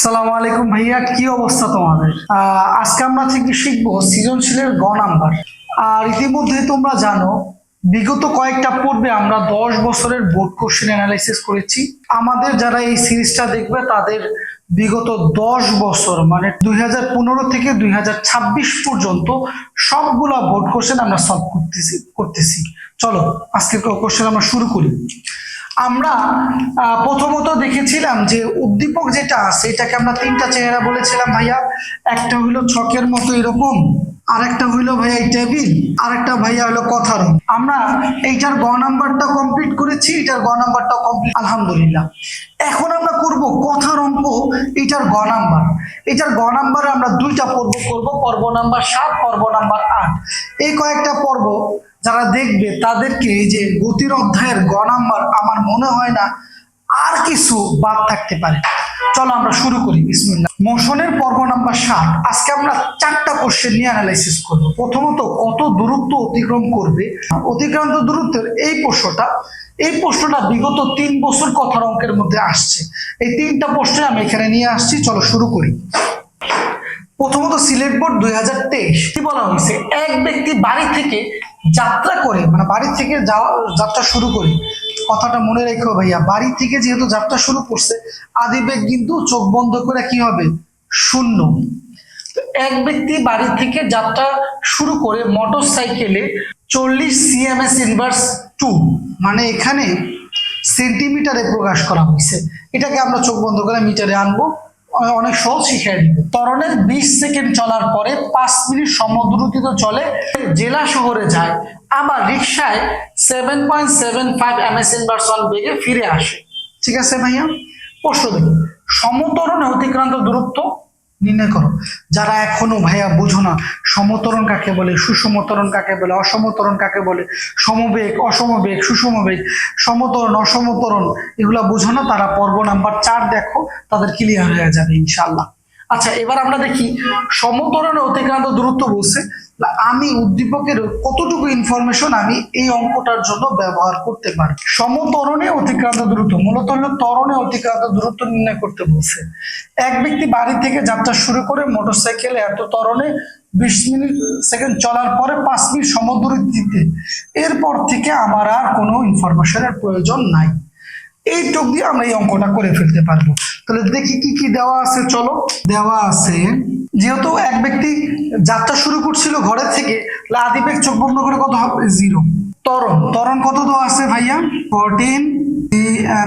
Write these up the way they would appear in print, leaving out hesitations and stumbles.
সালামু আলাইকুম ভাইয়া, কি অবস্থা তোমাদের? আজকে আমরা থেকে শিখবো সৃজনশীলের গ নাম্বার। আর ইতিমধ্যে তোমরা জানো, বিগত কয়েকটা পর্বে আমরা 10 বছরের বোর্ড কোশ্চেন অ্যানালাইসিস করেছি। আমাদের যারা এই সিরিজটা দেখবে তাদের বিগত 10 বছর মানে 2015 থেকে 2026 পর্যন্ত সবগুলা বোর্ড কোশ্চেন আমরা সলভ করতেছি। চলো আজকে কোশ্চেন আমরা শুরু করি। আমরা প্রথমত দেখেছিলাম যে উদ্দীপক যেটা আছে এটাকে আমরা তিনটা চেহারা বলেছিলাম ভাইয়া। একটা হইলো ছকের মতো এরকম, আরেকটা হইলো ভাইয়া এই টেবিল, আরেকটা ভাইয়া হলো কথার অঙ্ক। আমরা এইটার গ নাম্বারটা কমপ্লিট করেছি, এটার গ নাম্বারটাও কমপ্লিট আলহামদুলিল্লাহ। এখন আমরা করব কথার অঙ্ক, এটার গ নাম্বার। এটার গ নাম্বারে আমরা দুইটা পর্ব করব, পর্ব নাম্বার 7, পর্ব নাম্বার 8। এই কয়েকটা পর্ব যারা দেখবে তাদেরকে এই যে গতির অধ্যায়ের গ নাম্বার আমার মনে হয় না আর কিছু বাদ থাকতে পারে। চলো আমরা শুরু করি, বিসমিল্লাহ। মোশনের পর্ব নাম্বার 7। আজকে আমরা 4টা কোশ্চেন নিয়ে অ্যানালাইসিস করব। প্রথমত কত দূরত্ব অতিক্রম করবে, অতিক্রান্ত দূরত্বের এই প্রশ্নটা বিগত 3 বছর কথার অঙ্কের মধ্যে আসছে। এই 3টা প্রশ্ন আমি এখানে নিয়ে আসছি, চলো শুরু করি। প্রথমত সিলেট বোর্ড 2023 কি বলা হয়েছে, এক ব্যক্তি বাড়ি থেকে যাত্রা করে, মানে বাড়ি থেকে যাত্রা শুরু করে। কথাটা মনে রেখো ভাইয়া, বাড়ি থেকে যেহেতু যাত্রা শুরু করছে, আদিবেগ কিন্তু চোখ বন্ধ করে কি হবে, শূন্য। তো এক ব্যক্তি বাড়ি থেকে যাত্রা শুরু করে মোটর সাইকেলে 40 সিএমএস ইনভার্স 2, মানে এখানে সেন্টিমিটারে প্রকাশ করা হয়েছে। এটাকে আমরা চোখ বন্ধ করে মিটারে আনবো, অনেক সহজ শিখিয়ে দিব। ত্বরণের 20 সেকেন্ড চলার পরে 5 মিনিট সমদ্রুতিতে চলে জেলা শহরে যায়, আবার রিক্সায় 7.75 ms ইনভার্স 1 বেগে ফিরে আসে। ঠিক আছে ভাইয়া, প্রশ্ন দেখি, সমত্বরণে অতিক্রান্ত দূরত্ব নির্ণয় করো। যারা এখনো ভাইয়া বুঝো না সমত্বরণ কাকে বলে, সুষমত্বরণ কাকে বলে, অসমত্বরণ কাকে বলে, সমবেগ অসমবেগ সুষমবেগ, সমত্বরণ অসমত্বরণ এগুলা বুঝো না, তারা পর্ব নাম্বার 4 দেখো, তাদের ক্লিয়ার হয়ে যাবে ইনশাআল্লাহ। আচ্ছা, এবার আমরা দেখি সমত্বরণে অতিক্রান্ত দূরত্ব বলছে। আমি উদ্দীপকের কতটুকু ইনফরমেশন আমি এই অঙ্কটার জন্য ব্যবহার করতে পারি। সমত্বরণে অতিক্রান্ত দূরত্ব মূলত হলো ত্বরণে অতিক্রান্ত দূরত্ব নির্ণয় করতে বলছে। এক ব্যক্তি বাড়ি থেকে যাত্রা শুরু করে মোটরসাইকেলে এত ত্বরণে 20 মিনিট সেকেন্ড চলার পরে 5 মিনিট সমদ্রুতিতে, এরপর থেকে আমার আর কোনো ইনফরমেশনের প্রয়োজন নাই। এইটুক দিয়ে আমরা এই অঙ্কটা করে ফেলতে পারবো। তাহলে দেখি কি কি দেওয়া আছে। চলো, দেওয়া আছে যেহেতু এক ব্যক্তি যাত্রা শুরু করছিল ঘরে থেকে, আদিবেগ চোখ বন্ধ করে কত হবে, 0। ত্বরণ কত দেওয়া আছে ভাইয়া, 14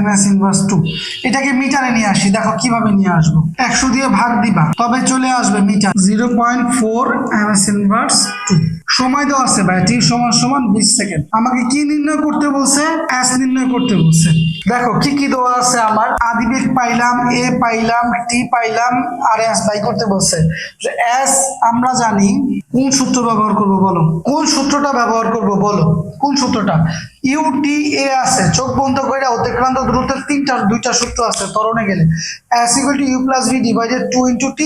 ms ইনভার্স 2। এটাকে মিটারে নিয়ে আসি, দেখো কিভাবে নিয়ে আসবো। 100 দিয়ে ভাগ দিবা, তবে চলে আসবে মিটার 0.4 ms ইনভার্স 2। সময় দেওয়া আছে ভাই, t = 20 সেকেন্ড। আমাকে কি নির্ণয় করতে বলছে, s নির্ণয় করতে বলছে। দেখো কি কি দেওয়া আছে, আমার আদিবেগ পাইলাম, a পাইলাম, t পাইলাম, আর s বাই করতে বলছে। s আমরা জানি, কোন সূত্র ব্যবহার করব বলো, কোন সূত্রটা ব্যবহার করব বলো, কোন সূত্রটা, UTA আছে, চোখ বন্ধ করে অতিক্রান্ত দূরত্বের দুইটা সূত্র আছে ত্বরণে গেলে। s = u + v / 2 × t,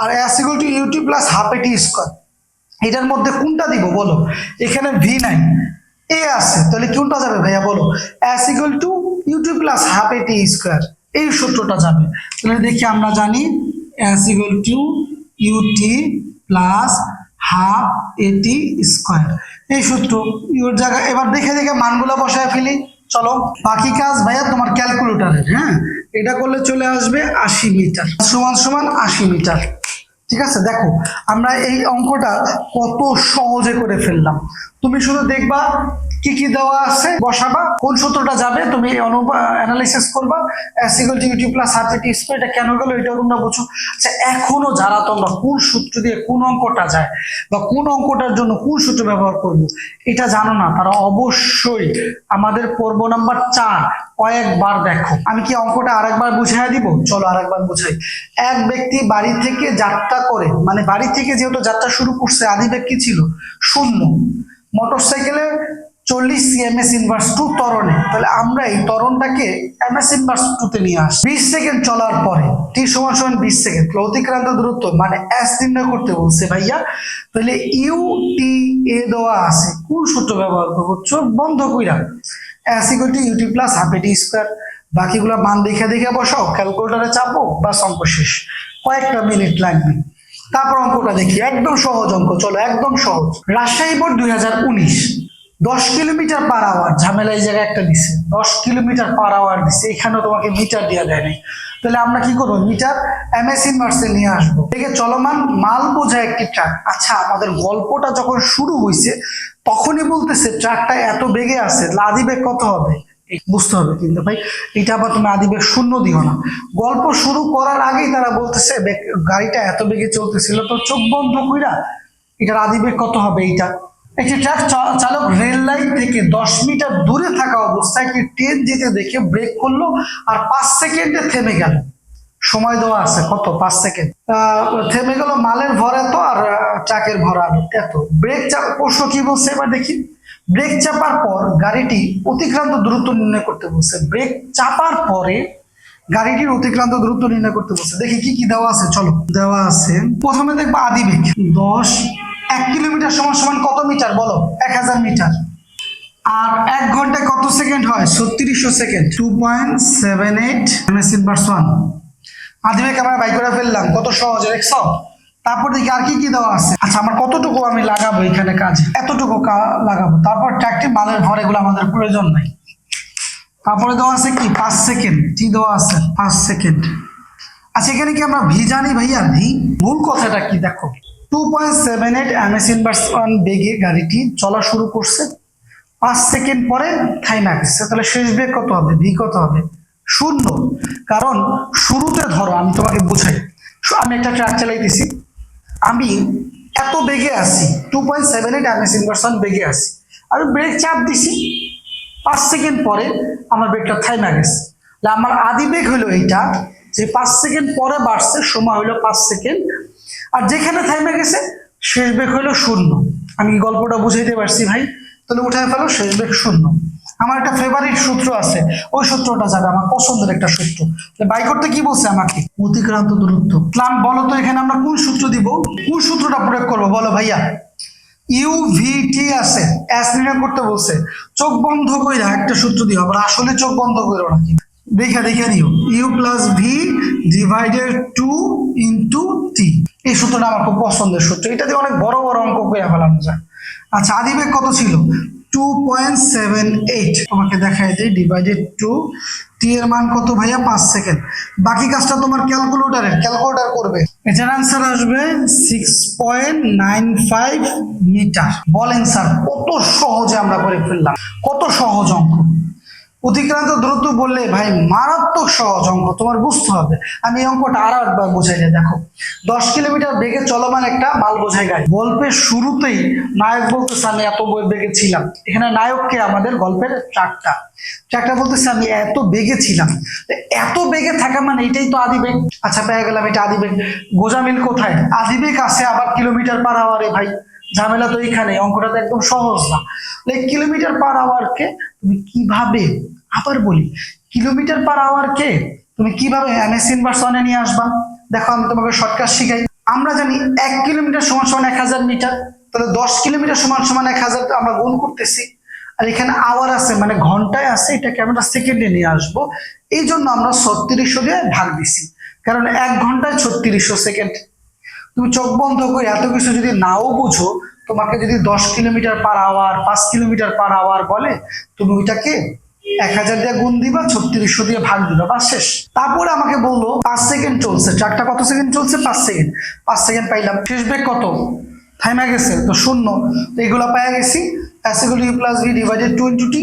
আর s = ut + ½ t²। এটার মধ্যে কোনটা দিব বলো, এখানে v নাই, a আছে, তাহলে কোনটা যাবে ভাইয়া বলো, s = ut + ½ t², এই সূত্রটা যাবে। তাহলে দেখি, আমরা জানি s = ut + ½ at², এই সূত্র ইউর জায়গায়। এবার দেখে দেখে মানগুলো বসায় ফেলি। চলো, বাকি কাজ ভাইয়া তোমার ক্যালকুলেটরের। হ্যাঁ, এটা করলে চলে আসবে 80 মিটার = 80 মিটার। ঠিক আছে, দেখো আমরা এই অঙ্কটা কত সহজে করে ফেললাম। তুমি শুধু দেখবা কি কি দেওয়া আছে, বসাবা, কোন সূত্রটা যাবে তুমি অ্যানালাইসিস করবা। s = ut + ½ t², এটা কেন গেল এটা তোমরা বুঝো। আচ্ছা, এখনো যারা তোমরা কোন সূত্র দিয়ে কোন অঙ্কটা যায় বা কোন অঙ্কটার জন্য কোন সূত্র ব্যবহার করব এটা জানো না, তারা অবশ্যই আমাদের পর্ব নাম্বার 4 কয়েকবার দেখো। আমি কি অঙ্কটা আরেকবার বুঝাই দিব, চলো আরেকবার বুঝাই। এক ব্যক্তি বাড়ি থেকে যাত্রা করে, মানে বাড়ি থেকে যেহেতু যাত্রা শুরু করছে, আদিবেগ কি ছিল, 0। মোটরসাইকেলে 40 cms ইনভার্স 2 ত্বরণে, তাহলে আমরা এই ত্বরণটাকে ms ইনভার্স 2 তে নিয়ে আসি। 20 সেকেন্ড চলার পরে t = 20 সেকেন্ড, অতিক্রান্ত দূরত্ব মানে s নির্ণয় করতে বলছে ভাইয়া। তাহলে UTA দেওয়া আছে, কোন সূত্র ব্যবহার করব, চোখ বন্ধ কইরা, s = ut + ½ t²। বাকিগুলো মান দেখে দেখে বসাও, ক্যালকুলেটারে চাপো, বাস অঙ্ক শেষ। কয়েকটা মিনিট লাগবে। তারপর অঙ্কটা দেখি, একদম সহজ অঙ্ক, চলো একদম সহজ। রাজশাহী বোর্ড 2019, 10 কিলোমিটার/আওয়ার, ঝামেলা এই জায়গায় একটা দিছে, 10 কিলোমিটার/আওয়ার দিছে, এখানেও তোমাকে মিটার দেওয়া যায় নাই। তাহলে আমরা কি করবো, মিটার এমএস ইনভার্সে নিয়ে আসবো। দেখে চলমান মাল বোঝায় একটি ট্রাক। আচ্ছা, আমাদের গল্পটা যখন শুরু হয়েছে তখনই বলতেছে ট্রাকটা এত বেগে আছে, আদি বেগ কত হবে বুঝতে হবে। কিন্তু ভাই এটা আবার তুমি আদি বেগ শূন্য দিও না, গল্প শুরু করার আগেই তারা বলতেছে গাড়িটা এত বেগে চলতেছিল, তো চোখ বন্ধ কইরা এটার আদি বেগ কত হবে এইটা। একটি ট্রাক চালক রেল লাইন থেকে 10 মিটার দূরে থাকা অবস্থায় একটি ট্রেন যেতে দেখে ব্রেক করলো আর 5 সেকেন্ডে থেমে গেল। সময় দেওয়া আছে কত, 5 সেকেন্ড। থেমে গেল, মালের ভর এত আর ট্রাকের ভর এত। ব্রেক চাপ, প্রশ্ন কি বলছে এবার দেখি। ব্রেক চাপার পর গাড়িটি অতিক্রান্ত দূরত্ব নির্ণয় করতে বলছে। ব্রেক চাপার পরে গাড়িটির অতিক্রান্ত দূরত্ব নির্ণয় করতে বলছে। দেখি কি কি দেওয়া আছে, চলো। দেওয়া আছে, প্রথমে দেখবো আদি বেগ 1 কিলোমিটার সমান সমান কত মিটার বলো, 1000 মিটার। আর 1 ঘন্টায় কত সেকেন্ড হয়, 3600 সেকেন্ড, 2.78 ms/1। আদি বেগ আমরা বাই করে ফেললাম, কত সহজ দেখছ। তারপর দেখি আর কি কি দেওয়া আছে। আচ্ছা, আমার কতটুকু আমি লাগাবো এখানে কাজে, এতটুকু লাগাবো। তারপর ট্রাকটি মালের ভর, এগুলো আমাদের প্রয়োজন নাই। তারপরে দেওয়া আছে কি 5 সেকেন্ড, কি দেওয়া আছে 5 সেকেন্ড। আচ্ছা, এখানে কি আমরা ভি জানি ভাইয়া, ভি মূল কথাটা কি দেখো। 2.78 ms/1 বেগে গাড়িটি চলা শুরু করছে, 5 সেকেন্ড পরে থাইমা গেছে। তাহলে শেষ বেগ কত হবে, ভি কত হবে, 0। কারণ শুরুতে ধরো, আমি তোমাকে বুঝাই, আমি একটা ট্রাক চালাইতেছি, আমি এত বেগে আছি, 2.78 ms/1 বেগে আছি, আমি ব্রেক চাপ দিছি, 5 সেকেন্ড পরে আমার ব্রেকটা থাইমা গেছে। আমার আদি বেগ হলো এইটা, যে 5 সেকেন্ড পরে বাড়ছে, সময় হলো 5 সেকেন্ড। আর যেখানে থাইমা গেছে শেষ বেগ হলো 0। আমি গল্পটা বুঝাইতে পারছি ভাই? তাহলে উঠায় ফেলো, শেষ বেগ 0। আমার একটা ফেভারিট সূত্র আছে, ওই সূত্রটা যাবে, আমার পছন্দের একটা সূত্র। বাই করতে কি বলছে আমাকে, অতিক্রান্ত দূরত্ব। বলো তো এখানে আমরা কোন সূত্র দিব, কোন সূত্রটা প্রয়োগ করবো বলো ভাইয়া। ইউভিটি আছে, এস নির্ণয় করতে বলছে, চোখ বন্ধ কইরা একটা সূত্র দিও, আবার আসলে চোখ বন্ধ করো নাকি, দেখে নিও। U plus v divided 2 into t. এই সূত্রটা আমার খুব পছন্দের সূত্র, এটা দিয়ে অনেক বড় বড় অঙ্ক করে ফেলানো যায়। আচ্ছা, আদি বেগ কত ছিল, 2.78, তোমাকে দেখাই দিই, ডিভাইডেড 2, টি এর মান কত ভাইয়া, 5 সেকেন্ড। বাকি কাজটা তোমার ক্যালকুলেটর করবে। এটার আনসার আসবে 6.95 মিটার। বলেন স্যার, কত সহজে আমরা করে ফেললাম, কত সহজ অঙ্ক। অতিক্রান্ত দূরত্ব বললে ভাই মারাত্মক সহজ অঙ্ক, তোমার বুঝতে হবে। আমি এই অঙ্কটা আর একবার বোঝাই, দেখো 10 কিলোমিটার বেগে চলমান একটা মাল বোঝাই গাড়ি। গল্পের শুরুতেই নায়ক বলতেছে আমি এত বেগে ছিলাম, এখানে নায়ককে আমাদের গল্পের ট্রাকটা বলতেছে আমি এত বেগে ছিলাম। এত বেগে থাকা মানে এটাই তো আদি বেগ। আচ্ছা, পেয়ে গেলাম এটা আদি বেগ। গোজামিল কোথায়, আদি বেগ আছে আবার কিলোমিটার/আওয়ারে ভাই, ঝামেলা তো এখানে, অঙ্কটা তো একদম সহজ না। কিলোমিটার/আওয়ারকে তুমি কিভাবে, আবার বলি, কিলোমিটার/আওয়ারকে তুমি কিভাবে এমএস ইনভার্সনে নিয়ে আসবা। দেখো, আমি তোমাকে শর্টকাট শিখাই। আমরা জানি 1 কিলোমিটার সমান সমান 1000 মিটার, তাহলে 10 কিলোমিটার সমান সমান 1000 আমরা গুণ করতেছি, আর এখানে আওয়ার আছে মানে ঘন্টায় আছে, এটাকে আমরা সেকেন্ডে নিয়ে আসবো। এই জন্য আমরা 3600 দিয়ে ভাগ দিছি, কারণ 1 ঘন্টায় 3600 সেকেন্ড। তুমি চোখ বন্ধ করে এত কিছু যদি নাও বুঝো, তোমাকে যদি 10 কিলোমিটার/আওয়ার 5 কিলোমিটার/আওয়ার বলে, তুমি ওইটাকে 1000 দিয়ে গুণ দিবা, 3600 দিয়ে ভাগ দিবা, বা শেষ। তারপরে আমাকে বললো 5 সেকেন্ড চলছে, ট্রাকটা কত সেকেন্ড চলছে, 5 সেকেন্ড। 5 সেকেন্ড পাইলাম, শেষ বেগ কত, থাইমা গেছে তো 0। তো এগুলো পাইয়া গেছি, এসিগুলো u plus v divided 2 into t.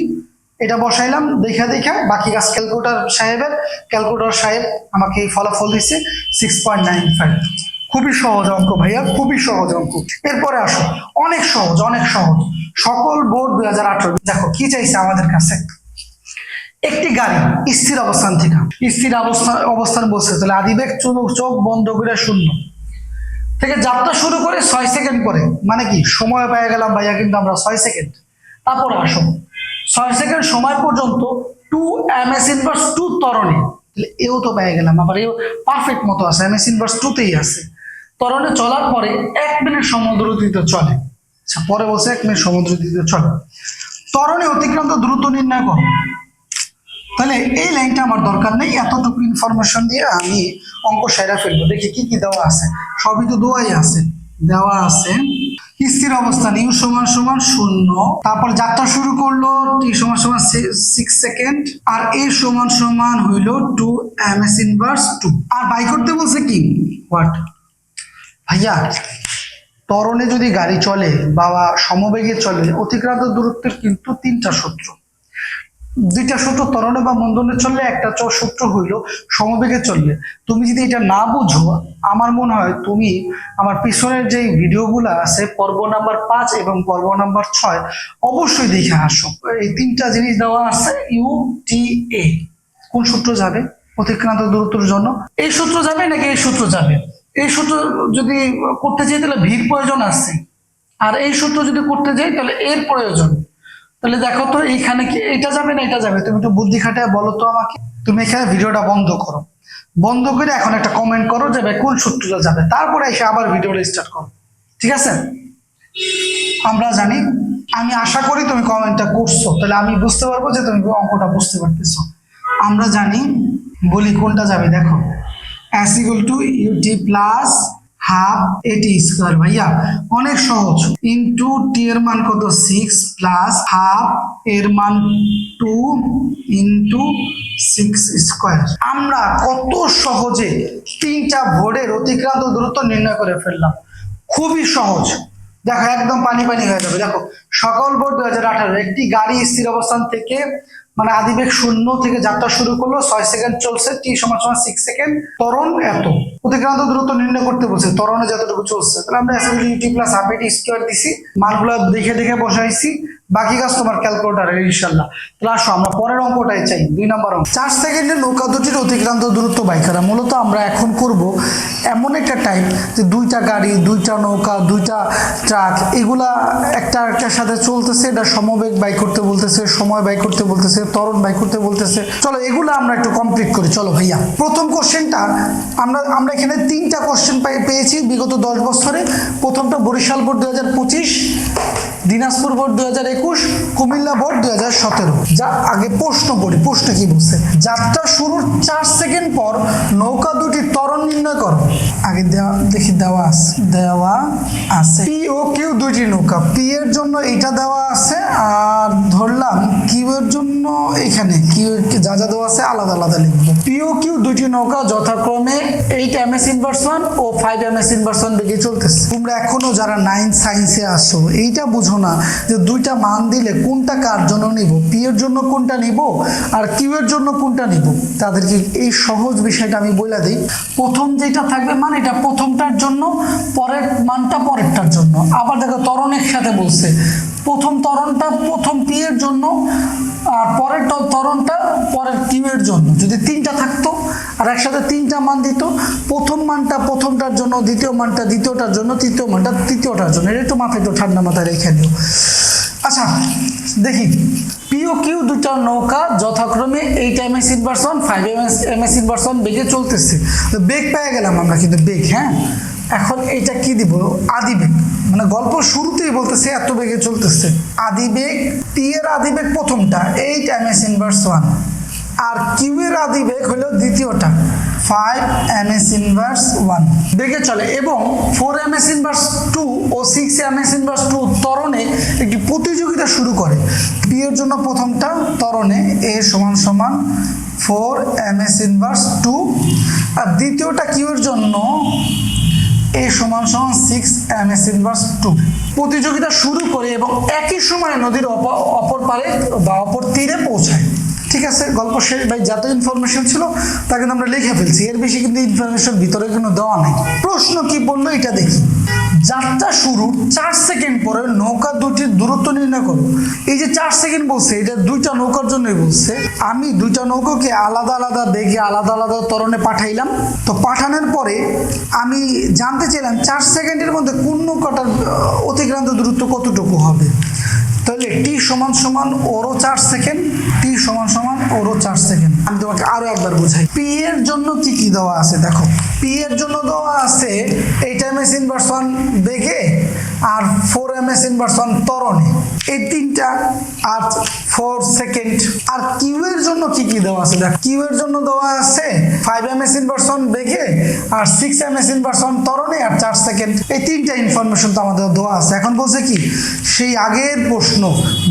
এটা বসাইলাম, দেখা বাকি কাজ ক্যালকুলেটর সাহেব আমাকে এই ফলাফল দিচ্ছে 6.95। খুবই সহজ অঙ্ক ভাইয়া, খুবই সহজ অঙ্ক। এরপরে আসো, অনেক সহজ, সকল বোর্ড 2018। দেখো কি চাইছে আমাদের কাছে, একটি গাড়ি স্থির অবস্থান বলছে, তাহলে আদিবেগ চোখ বন্ধ করে 0 থেকে যাত্রা শুরু করে 6 সেকেন্ড পরে, মানে কি সময় পেয়ে গেলাম ভাইয়া, কিন্তু আমরা 6 সেকেন্ড। তারপরে আসো, 6 সেকেন্ড সময় পর্যন্ত 2 ms/2 ত্বরণে, তাহলে এও তো পেয়ে গেলাম, আবার এও পারফেক্ট মতো আছে, ms/2 তেই আছে। ত্বরণে চলার পরে 1 মিনিট সমুদ্রগতিতে চলে। আচ্ছা, পরে বলছে 1 মিনিট সমুদ্রগতিতে চলে। ত্বরণে অতিক্রান্ত দ্রুত নির্ণয় করো। তাহলে এই লাইনটা আমার দরকার নেই, এতটুকু ইনফরমেশন দিয়ে আমি অঙ্ক সেরা ফেলবো। দেখি কি কি দেওয়া আছে, সবই তো দেওয়াই আছে। দেওয়া আছে স্থির অবস্থান ইউ সমান সমান 0, তারপর যাত্রা শুরু করলো টি সমান সমান 6 সেকেন্ড, আর এ সমান সমান হইল 2 ms ইনভার্স 2। আর বাই করতে বলছে কি হোয়াট ভাইয়া, ত্বরণে যদি গাড়ি চলে বা সমবেগে চলে অতিক্রান্ত দূরত্বের কিন্তু 3টা সূত্র, 2টা সূত্র ত্বরণে বা মন্দনে চললে, একটা সূত্র হইল সমবেগে চললে। তুমি যদি এটা না বুঝো, আমার মনে হয় তুমি আমার পিছনের যে ভিডিওগুলো আছে পর্ব নাম্বার 5 এবং পর্ব নাম্বার 6 অবশ্যই দেখে আসো। এই 3টা জিনিস দেওয়া আছে। UTA কোন সূত্র যাবে অতিক্রান্ত দূরত্বের জন্য, এই সূত্র যাবে নাকি এই সূত্র যাবে? এই সূত্র যদি করতে চাই তাহলে ভির প্রয়োজন আছে, আর এই সূত্র যদি করতে যাই তাহলে এর প্রয়োজন। তাহলে দেখো তো এইখানে কি এটা যাবে না এটা যাবে? তুমি একটু বুদ্ধি খাটায় বলো তো আমাকে। তুমি এখানে ভিডিওটা বন্ধ করো, বন্ধ করে এখন একটা কমেন্ট করো যে ভাই কোন সূত্রটা যাবে, তারপরে এসে আবার ভিডিওটা স্টার্ট করো, ঠিক আছে? আমরা জানি, আমি আশা করি তুমি কমেন্টটা করছো, তাহলে আমি বুঝতে পারবো যে তুমি অঙ্কটা বুঝতে পারতেছো। আমরা জানি, বলি কোনটা যাবে, দেখো s = ut plus half A T square. ভাইয়া অনেক সহজ, ইন্টু টি এর মান কত 6 প্লাস হাফ এর মান 2 ইন্টু 6 স্কোয়ার। আমরা কত সহজে 3টা ভোর্ডের অতিক্রান্ত দূরত্ব নির্ণয় করে ফেললাম, খুবই সহজ। দেখো একদম পানি পানি হয়ে যাবে। দেখো সকল বোর্ড 2018, একটি গাড়ি স্থির অবস্থান থেকে মানে আদিবেগ 0 থেকে যাত্রা শুরু করলো, 6 সেকেন্ড চলছে, টি সমান সমান 6 সেকেন্ড, ত্বরণ এত, অতিক্রান্ত দূরত্ব নির্ণয় করতে বলছে, ত্বরণে যতটুকু চলছে। তাহলে আমরা ut plus half A T square দিছি, মানগুলো দেখে দেখে বসাইছি, বাকি কাজ তোমার ক্যালকুলেটারে ইনশাআল্লাহ। তাহলে আসো আমরা পরের অঙ্কটাই চাই, 2 নম্বর অঙ্ক। 4 সেকেন্ডে নৌকা দুটির অতিক্রান্ত দূরত্ব বাই করা। মূলত আমরা এখন করব এমন একটা টাইপ যে 2টা গাড়ি, 2টা নৌকা, 2টা ট্রাক, এগুলা একটা একটার সাথে চলতেছে, এটা সমবেগ বাই করতে বলতেছে, সময় বাই করতে বলতেছে, ত্বরণ বাই করতে বলতেছে। চলো এগুলো আমরা একটু কমপ্লিট করি। চলো ভাইয়া, প্রথম কোশ্চেনটা আমরা এখানে 3টা কোশ্চেন পেয়েছি বিগত 10 বছরে। প্রথমটা Barishal board 2025, Dinajpur board 2021, Comilla board 2017। যা আগে প্রশ্ন পড়ি, প্রশ্ন কি বলছে, যাত্রা শুরুর 4 সেকেন্ড পর নৌকা দুটি ত্বরণ নির্ণয় করো। আগে দেখি দেওয়া আছে পি ও কিউ দুইটি নৌকা, পি এর জন্য এটা দেওয়া আছে, আর ধরলাম কিউ এর জন্য এখানে কিউ যা যা দেওয়া আছে আলাদা আলাদা লিখবো। পি ও কিউ দুইটি নৌকা যথাক্রমে 8 ms ইনভার্স 1 ও 5 ms ইনভার্স 1 বেগে চলতেছে। তোমরা এখনো যারা 9 সায়েন্সে আসো এইটা বুঝো না যে 2টা মান দিলে কোনটা কার জন্য নিব, পি এর জন্য কোনটা নিব আর কিউ এর জন্য কোনটা নিব। তাদেরকে এই সহজ বিষয়টা আমি বলে দিই। প্রথম যেটা থাকবে মানে এটা প্রথমটার জন্য, পরের মানটা পরেরটার জন্য। আবার দেখো ত্বরণ একসাথে বলছে, প্রথম ত্বরণটা প্রথম পি এর জন্য আর পরের ত্বরণটা পরের কিউ এর জন্য। যদি 3টা থাকতো আর একসাথে 3টা মান দিত, প্রথম মানটা প্রথমটার জন্য, দ্বিতীয় মানটা দ্বিতীয়টার জন্য, তৃতীয় মানটা তৃতীয়টার জন্য। এটা একটু মাথায়, একটু ঠান্ডা মাথায় রেখে দিও। আচ্ছা দেখি, পি ও কিউ 2টা নৌকা যথাক্রমে 8 ms ইনভার্স 1 5 ms ইনভার্স 1 বেগে চলতেছে। বেগ পেয়ে গেলাম আমরা কিন্তু, বেগ। হ্যাঁ, এখন এটা কি দিব, আদিবেগ। মানে গল্প শুরুতেই বলতেছে এত বেগে চলতেছে। আদিবেগ, পি এর আদিবেগ প্রথমটা 8 ms ইনভার্স 1, আর কিউ এর আদিবেগ হলো দ্বিতীয়টা 5 ms ইনভার্স 1 বেগে চলে, এবং 4 ms ইনভার্স 2 ও 6 ms ইনভার্স 2 ত্বরণে একটি প্রতিযোগিতা শুরু করে। পি এর জন্য প্রথমটা ত্বরণে a সমান সমান 4 ms ইনভার্স 2, আর দ্বিতীয়টা কিউ এর জন্য a সমান সমান 6 ms ইনভার্স 2 প্রতিযোগিতা শুরু করে এবং একই সময়ে নদীর অপর পারে বা অপর তীরে পৌঁছায়। ঠিক আছে, গল্প শেষ ভাই। যত ইনফরমেশন ছিল তা কিন্তু আমরা লিখে ফেলছি, এর বেশি কিন্তু ইনফরমেশন ভিতরে কোনো দেওয়া নাই। প্রশ্ন কি বললো এটা দেখি। যাত্রা শুরুর 4 সেকেন্ড পরে নৌকা দুটির দূরত্ব নির্ণয় করো। এই যে 4 সেকেন্ড বলছে, এটা 2টা নৌকার জন্যই বলছে। আমি 2টা নৌকাকে আলাদা আলাদা বেগে আলাদা আলাদা ত্বরণে পাঠাইলাম। তো পাঠানোর পরে আমি জানতে চাইলাম 4 সেকেন্ডের মধ্যে কোন নৌকাটার অতিক্রান্ত দূরত্ব কতটুকু হবে। তাহলে টি সমান সমান ওরও 4 সেকেন্ড, টি সমান সমান ওরও 4 সেকেন্ড। আমি তোমাকে আরো একবার বোঝাই। পি এর জন্য কি কি দেওয়া আছে দেখো, পি এর জন্য দেওয়া আছে 8 ms ইনভার্স 1 বেগে আর 4 ms ইনভার্স 1 ত্বরণে। এই তিনটা, আর 4 সেকেন্ড। আর কিউ এর জন্য কি কি দেওয়া আছে দেখ, কিউ এর জন্য দেওয়া আছে 5 ms ইনভার্সন বেগে, আর 6 ms ইনভার্সন ত্বরণে, আর 4 সেকেন্ড। এই তিনটা ইনফরমেশন তো আমাদের দেওয়া আছে। এখন বলছে কি সেই আগের প্রশ্ন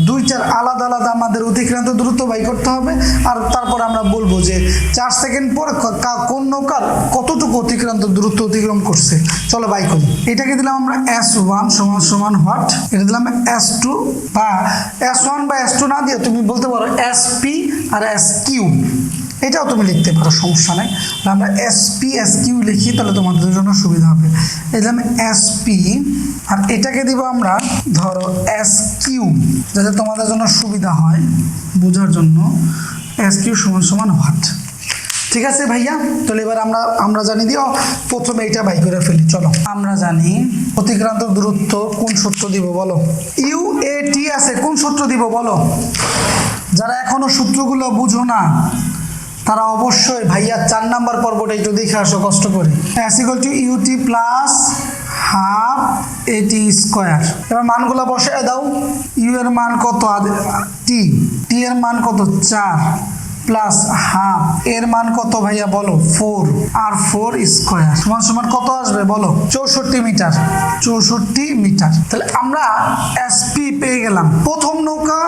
দুইটার আলাদা আলাদা আমাদের অতিক্রান্ত দূরত্ব বাই করতে হবে, আর তারপর আমরা বলবো যে 4 সেকেন্ড পর কোন নৌকার কতটুকু অতিক্রান্ত দূরত্ব অতিক্রম করছে। চলো বাই করি। এটাকে দিলাম আমরা S1 সমান সমান হোয়াট, এটা দিলাম S2, বা S1 বা S2 না দিয়ে তুমি বলতে পারো SP আর SQ, এটাও তুমি লিখতে পারো, সমস্যা নেই। আমরা SP SQ লিখি, তাহলে তোমাদের জন্য সুবিধা হবে। এই দিলাম SP, আর এটাকে দিব আমরা ধরো SQ, যাতে তোমাদের জন্য সুবিধা হয় বোঝার জন্য। SQ সমান সমান হোয়াট। ঠিক আছে ভাইয়া, তাহলে এবার আমরা জানি দিও প্রথমে এইটা বাই করে ফেলি। চলো আমরা জানি অতিক্রান্ত দূরত্ব কোন সূত্র দিব বলো। UAT আছে, কোন সূত্র দিব বলো। যারা এখনো সূত্রগুলো বুঝো না তারা অবশ্যই ভাইয়া 4 নাম্বার পর্বটা একটু দেখে আসো কষ্ট করে। S=UT plus half AT square. এবার মানগুলো বসায় দাও। ইউ এর মান কত, টি এর মান কত 4 প্লাস হাফ এর মান কত ভাইয়া বলো 4, আর 4 স্কোয়ার সমান সমান কত আসবে বলো 64 মিটার। 64 মিটার। তাহলে আমরা এসপি পেয়ে গেলাম। প্রথম নৌকা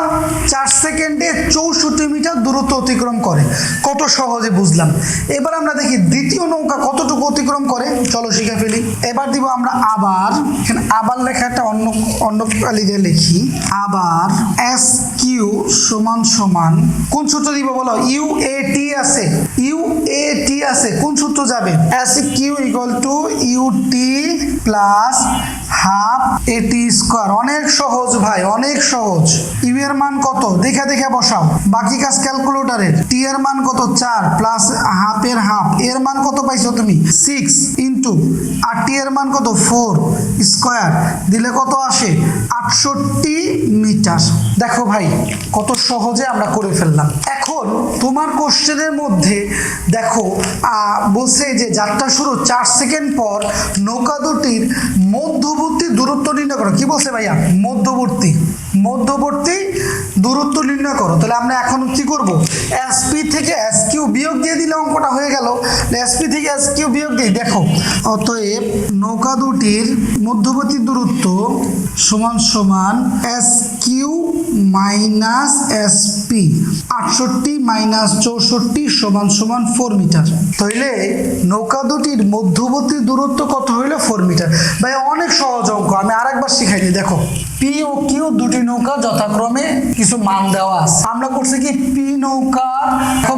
4 সেকেন্ডে 64 মিটার দূরত্ব অতিক্রম করে, কত সহজে বুঝলাম। এবার আমরা দেখি দ্বিতীয় নৌকা কতটুকু অতিক্রম করে, চলো শিখে ফেলি। এবার দিব আমরা আবার, এখানে আবার লেখা একটা অন্য কালি দিয়ে লিখি, আবার এস কিউ সমান সমান কোন সূত্র দিব বলো। ইউএটি আছে, ইউএটি আছে, কোন সূত্র যাবে। S Q equal to U T plus half A T square. অনেক সহজ ভাই, অনেক সহজ। ইউ এর মান কত দেখে দেখে বসাও, বাকি কাজ ক্যালকুলেটরের। টি এর মান কত 4 প্লাস হাফ এর হাফ, এর মান কত পাইছো তুমি 6 ইন্টু, আর টি এর মান কত 4 স্কোয়ার দিলে কত আসে 68 মিটার। দেখো ভাই কত সহজে আমরা করে ফেললাম। এখন তোমার কোশ্চেনের মধ্যে দেখো বলছে যে যাত্রা শুরু 4 সেকেন্ড পর নৌকা দুটির মধ্যবর্তী দূরত্ব নির্ণয় করো। কি বলছে ভাইয়া, মধ্যবর্তী দূরত্ব নির্ণয় করো। তাহলে আমরা এখন কি করব, এসপি থেকে এসকিউ বিয়োগ দিয়ে দিলে অঙ্কটা হয়ে গেল। এসপি থেকে এসকিউ বিয়োগ দিয়ে দেখো, অতএব নৌকা দুটির মধ্যবর্তী দূরত্ব সমান সমান এসকিউ মাইনাস এসপি, 68 মাইনাস 64 সমান সমান 4 মিটার। তাহলে নৌকা দুটির মধ্যবর্তী দূরত্ব কত হইলো 4 মিটার। ভাই অনেক সহজ অঙ্ক, আমি আরেকবার শিখাই দিই। দেখো পি ও কিউ দুটি নৌকা যথাক্রমে কিছু মান দেওয়া আছে। আমরা করছি কি, পি নৌকার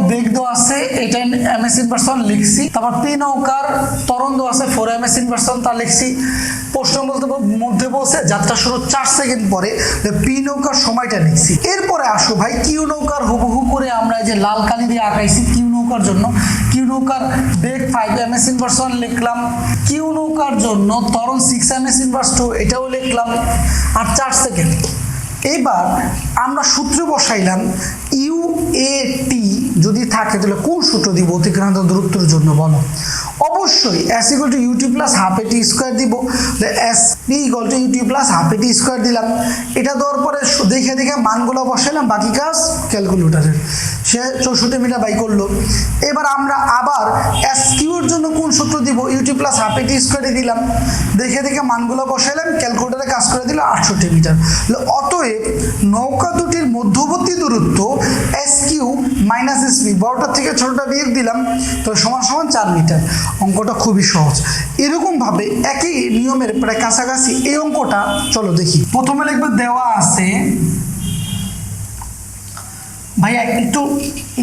বেগ দেওয়া আছে, এটা ms ইনভার্সন লিখছি। তারপর পি নৌকার ত্বরণ দেওয়া আছে 4 ms ইনভার্সন, তা লিখছি। প্রশ্ন মধ্যে বলছে যাত্রা শুরু 4 সেকেন্ড পরে, পি নৌকার সময়টা লিখছি। এরপরে আসো ভাই কিউ নৌকার হুবহু করে আমরা যে লাল কালি দিয়ে আঁকাইছি কিউ নৌকার জন্য। কিউ নৌকার বেগ 5 ms ইনভার্সন লিখলাম। কিউ নৌকার জন্য ত্বরণ 6 ms ইনভার্স 2, এটাও লিখলাম। আর 4 সেকেন্ড। এবার আমরা সূত্র বসাইলাম। ইউএটি যদি থাকে তাহলে কোন সূত্র দিব অতিক্রান্ত দূরত্বের জন্য বলো। অবশ্যই S equal to U T plus half A T square দিব। S P equal to U T plus half A T square দিলাম। এটা দেওয়ার পরে দেখে দেখে মানগুলো বসাইলাম, বাকি কাজ ক্যালকুলেটরের। সে 64 মিটার বাই করলো। এবার আমরা আবার এস কিউর জন্য কোন সূত্র দিব, ইউটি প্লাস হাফ এটি স্কোয়ারে দিলাম। দেখে দেখে মানগুলো বসাইলাম, ক্যালকুলেটরে কাজ করে দিল 68 মিটার। অতএব নৌকা দুটির মধ্যবর্তী দূরত্ব S Q minus S P, বড়টার থেকে ছোটটা বিয়োগ দিলাম, তো সমান সমান 4 মিটার। অঙ্কটা খুবই সহজ। এরকমভাবে একই নিয়মের প্রায় কাছাকাছি এই অঙ্কটা চলো দেখি। প্রথমে লিখবে দেওয়া আছে, ভাইয়া একটু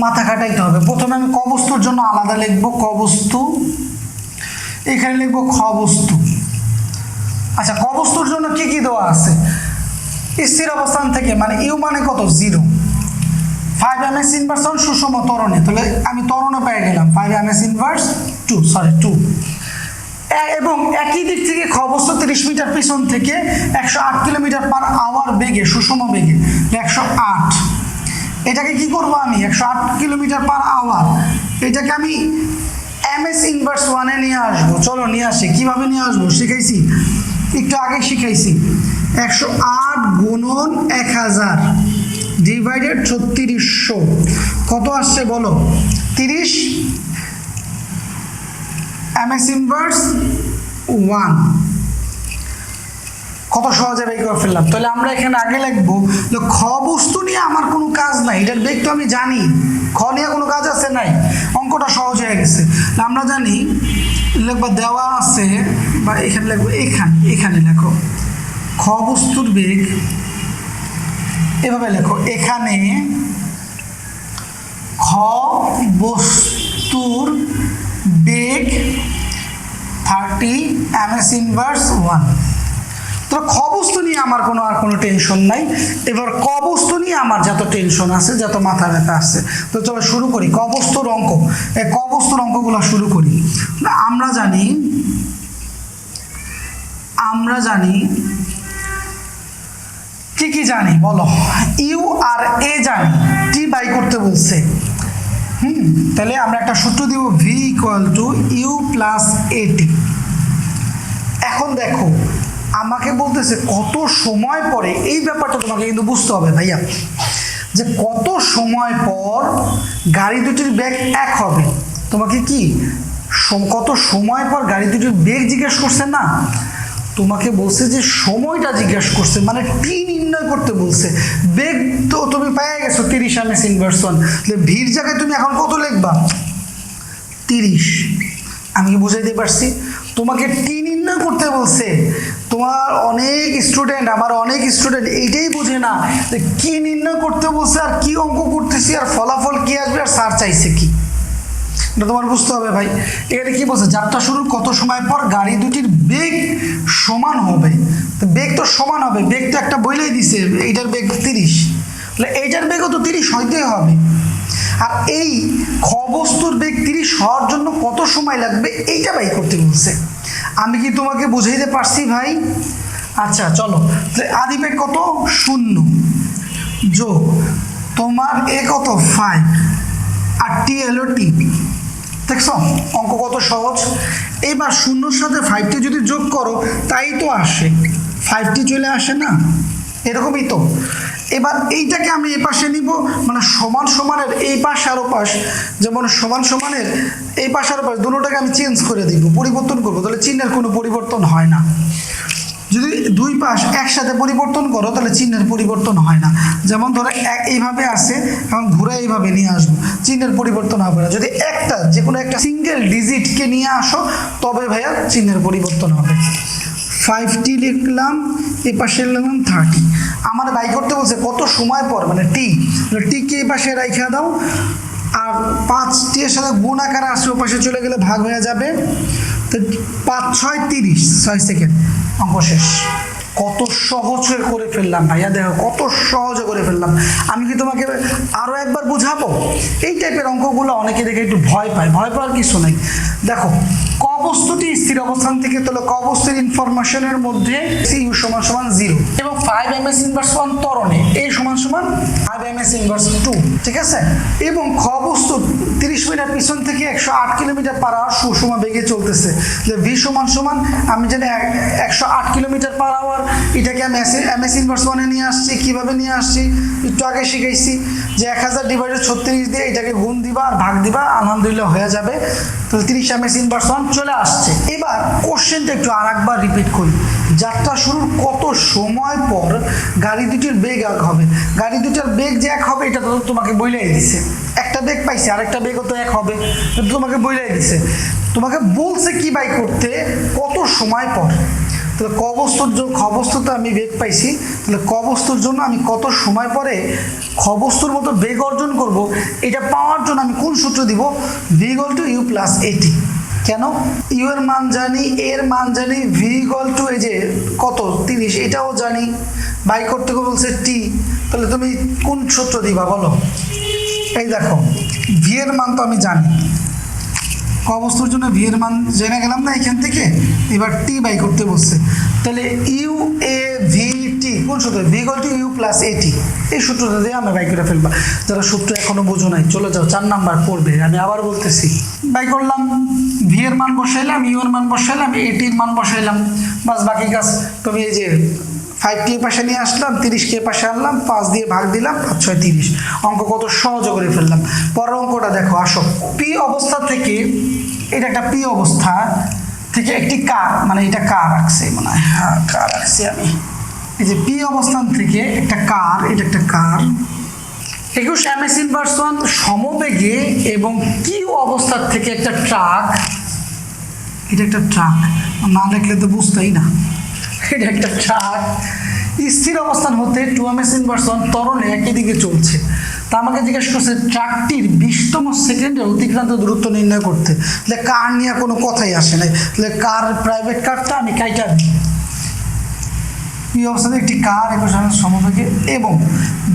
মাথা খাটাইতে হবে। প্রথমে আমি ক বস্তুর জন্য আলাদা লিখবো, ক বস্তু, এখানে লিখবো খ বস্তু। আচ্ছা, ক বস্তুর জন্য কি কি দেওয়া আছে, স্থির অবস্থান থেকে মানে ইউ মানে কত 0, 5 ms ইনভার্সন সুষম ত্বরণে, তাহলে আমি ত্বরণে পেয়ে গেলাম 5 ms ইনভার্স 2 এবং একই দিক থেকে খ বস্তু 30 মিটার পিছন থেকে 108 কিলোমিটার পার আওয়ার বেগে, সুষম বেগে 108। এটাকে কি করব আমি 108 কিলোমিটার পার আওয়ার, এটাকে আমি ms ইনভার্স 1 এ নিয়ে আসবো। চলো নিয়ে আসি। কিভাবে নিয়ে আসবো শিখাইছি, একটু আগে শিখাইছি। 108 গুণন 1000 ডিভাইডেড 3600 কত আসছে বলো? 30 ms ইনভার্স 1। কত সহজে বের করে ফেললাম। তাহলে আমরা এখানে আগে লিখবো যে খ বস্তু নিয়ে আমার কোনো কাজ নাই, এটার বেগ তো আমি জানি, খ নিয়ে কোনো কাজ আছে নাই, অঙ্কটা সহজ হয়ে গেছে। আমরা জানি লিখবা দেওয়া আছে, বা এখানে লিখবো, এখানে লেখো খ বস্তুর বেগ, এভাবে লেখো এখানে খ বস্তুর বেগ 30 ms ইনভার্স 1। তো খ বস্তু নিয়ে আমার আর কোনো টেনশন নাই। এবার ক বস্তু নিয়ে আমার যত টেনশন আছে, যত মাথা ব্যথা আছে, তো চলো শুরু করি ক বস্তুর অঙ্ক। এই ক বস্তুর অঙ্কগুলো শুরু করি। আমরা জানি কি জানি বলো? ইউ আর এ জানি, টি বাই করতে বলছে। তাহলে আমরা একটা সূত্র দিব, V equal to U plus A T. এখন দেখো আমাকে বলতেছে কত সময় পরে, এই ব্যাপারটা তোমাকে কিন্তু বুঝতে হবে ভাইয়া, যে কত সময় পর গাড়ি দুটির বেগ এক হবে। তোমাকে কি কত সময় পর গাড়ি দুটির বেগ জিজ্ঞেস করছে না, তোমাকে বলছে যে সময়টা জিজ্ঞেস করছে, মানে টি নির্ণয় করতে বলছে। বেগ তো তুমি পেয়ে গেছো 30 ms ইনভার্স 1, ভির জায়গায় তুমি এখন কত লিখবা? 30। আমি কি বুঝাইতে পারছি? তোমাকে টি নির্ণয় করতে বলছে। তোমার অনেক স্টুডেন্ট, আমার অনেক স্টুডেন্ট এইটাই বুঝে না যে কি নির্ণয় করতে বলছে, আর কি অঙ্ক করতেছি, আর ফলাফল কি আসবে, আর স্যার চাইছে কি, এটা তোমার বুঝতে হবে ভাই। এটা কি বলছে? যাত্রা শুরুর কত সময় পর গাড়ি দুটির বেগ সমান হবে। তো বেগ তো সমান হবে, বেগ তো একটা বইলেই দিছে, এইটার বেগ 30, তাহলে এইটার বেগও তো 30 হইতেই হবে। আর এই খ বস্তুর বেগ 30 হওয়ার জন্য কত সময় লাগবে এইটা বাই করতে বলছে। আমি কি তোমাকে বুঝাইতে পারছি ভাই? আচ্ছা চলো, আদি বেগ কত? 0 যোগ তোমার এ কত 5 আর টি এলো টি। দেখছো অঙ্ক কত সহজ। এবার 0-র সাথে 5টি যদি যোগ করো তাই তো আসে, 5টি চলে আসে না, এরকমই তো। এবার এইটাকে আমি এই পাশে নিব, মানে সমান সমানের এই পাশ আর ও পাশ, যেমন সমান সমানের এই পাশ আর ও পাশ দুটোটাকে আমি চেঞ্জ করে দিব, পরিবর্তন করবো, তাহলে চিহ্নের কোনো পরিবর্তন হয় না। যদি দুই পাশ একসাথে পরিবর্তন করো তাহলে চিহ্নের পরিবর্তন হয় না। যেমন ধরো এইভাবে আসে, এখন ঘুরে এইভাবে নিয়ে আসবো, চিহ্নের পরিবর্তন হবে না। যদি একটা যে কোনো একটা সিঙ্গেল ডিজিটকে নিয়ে আসো তবে ভাইয়া চিহ্নের পরিবর্তন হবে। 5টি লিখলাম, এ পাশে লিখলাম 30। আমার বাই করতে বলছে কত সময় পর, মানে টিকে এই পাশে রাইখা দাও, আর 5টি এর সাথে গুণ আকারে আসে, ও পাশে চলে গেলে ভাগ হয়ে যাবে। তো 5 6 30, 6 সেকেন্ড, অঙ্ক শেষ। কত সহজ করে ফেললাম ভাইয়া, দেখো কত সহজে করে ফেললাম। আমি কি তোমাকে আরো একবার বুঝাবো? এই টাইপের অঙ্কগুলো অনেকে দেখে একটু ভয় পাওয়ার কিছু নেই। দেখো ক বস্তুটি স্থির অবস্থান থেকে, তাহলে ক বস্তুর ইনফরমেশনের মধ্যে ইউ সমান সমান 0 এবং 5 ms ইনভার্স 1 ত্বরণে এ সমান সমান 5 ms ইনভার্স 2, ঠিক আছে। এবং খ বস্তু 30 মিটার পিছন থেকে 108 কিলোমিটার পার আওয়ার সুষম বেগে চলতেছে। ভি সমান সমান আমি জানি 108 কিলোমিটার পার আওয়ার, এটাকে আমি ms ইনভার্স 1 এ নিয়ে আসছি। কিভাবে নিয়ে আসছি একটু আগে শিখাইছি, যে 1000 ডিভাইডেড 36 দিয়ে এটাকে গুণ দিবা আর ভাগ দিবা, আলহামদুলিল্লাহ হয়ে যাবে। তো 30 ms ইনভার্স 1 চলে আসছে। এবার কোশ্চেনটা একটু আর একবার রিপিট করি। যাত্রা শুরুর কত সময় পর গাড়ি দুটির বেগ এক হবে? গাড়ি দুটার বেগ যে এক হবে এটা তো তোমাকে বইলাই দিছে। একটা বেগ পাইছে, আরেকটা বেগও তো এক হবে, তোমাকে বইলাই দিছে। তোমাকে বলছে কি বাই করতে, কত সময় পর। তাহলে ক বস্তুতে আমি বেগ পাইছি, তাহলে ক বস্তুর জন্য আমি কত সময় পরে খ বস্তুর মতো বেগ অর্জন করব, এটা পাওয়ার জন্য আমি কোন সূত্র দিব? V equal to U plus A T. কেন? ইউ এর মান জানি, এর মান জানি, ভি ইকুয়াল টু এই যে কত 30 এটাও জানি, বাই করতে বলছে টি। তাহলে তুমি কোন সূত্র দিবা বলো? এই দেখো ভি এর মান তো আমি জানি, ক বস্তুর জন্য ভি এর মান জেনে গেলাম না এখান থেকে। এবার টি বাই করতে বলছে, তাহলে ইউ এ ভি টি কোন সূত্র? V equal to U plus A T. এই সূত্রটা দিয়ে আমরা বাই করে ফেলবা। যারা সূত্র এখনো বোঝো নাই চলে যাও 4 নাম্বার পড়বে, আমি আবার বলতেছি। বাই করলাম, ভি এর মান বসাইলাম, ইউ এর মান বসাইলাম, এটির মান বসাইলাম, বাস বাকি কাজ তুমি এই যে 5কে পাশে নিয়ে আসলাম, 30কে পাশে আনলাম, 5 দিয়ে ভাগ দিলাম, 5 6 30। অঙ্ক কত সহজ করে ফেললাম। পরের অঙ্কটা দেখো, আসো। পি অবস্থা থেকে, এটা একটা পি অবস্থা থেকে একটি কার, মানে এটা কার রাখছে মনে হয়, হ্যাঁ কার রাখছি আমি। এই যে পি অবস্থান থেকে একটা কার, এটা একটা কার 21 ms/1 সমবেগে এবং কিউ অবস্থার থেকে একটা ট্রাক, এটা একটা ট্রাক, না দেখলে তো বুঝতেই না, এটা একটা ট্রাক স্থির অবস্থান হতে 2 ms/1 ত্বরণে একই দিকে চলছে। তা আমাকে জিজ্ঞেস করছে ট্রাকটির 20তম সেকেন্ডে অতিক্রান্ত দূরত্ব নির্ণয় করতে। তাহলে কার নিয়ে কোনো কথাই আসে নাই, তাহলে কার প্রাইভেট কারটা আমি কাইটা দিই। এই অবস্থাতে একটি কার 21 সমবেগে এবং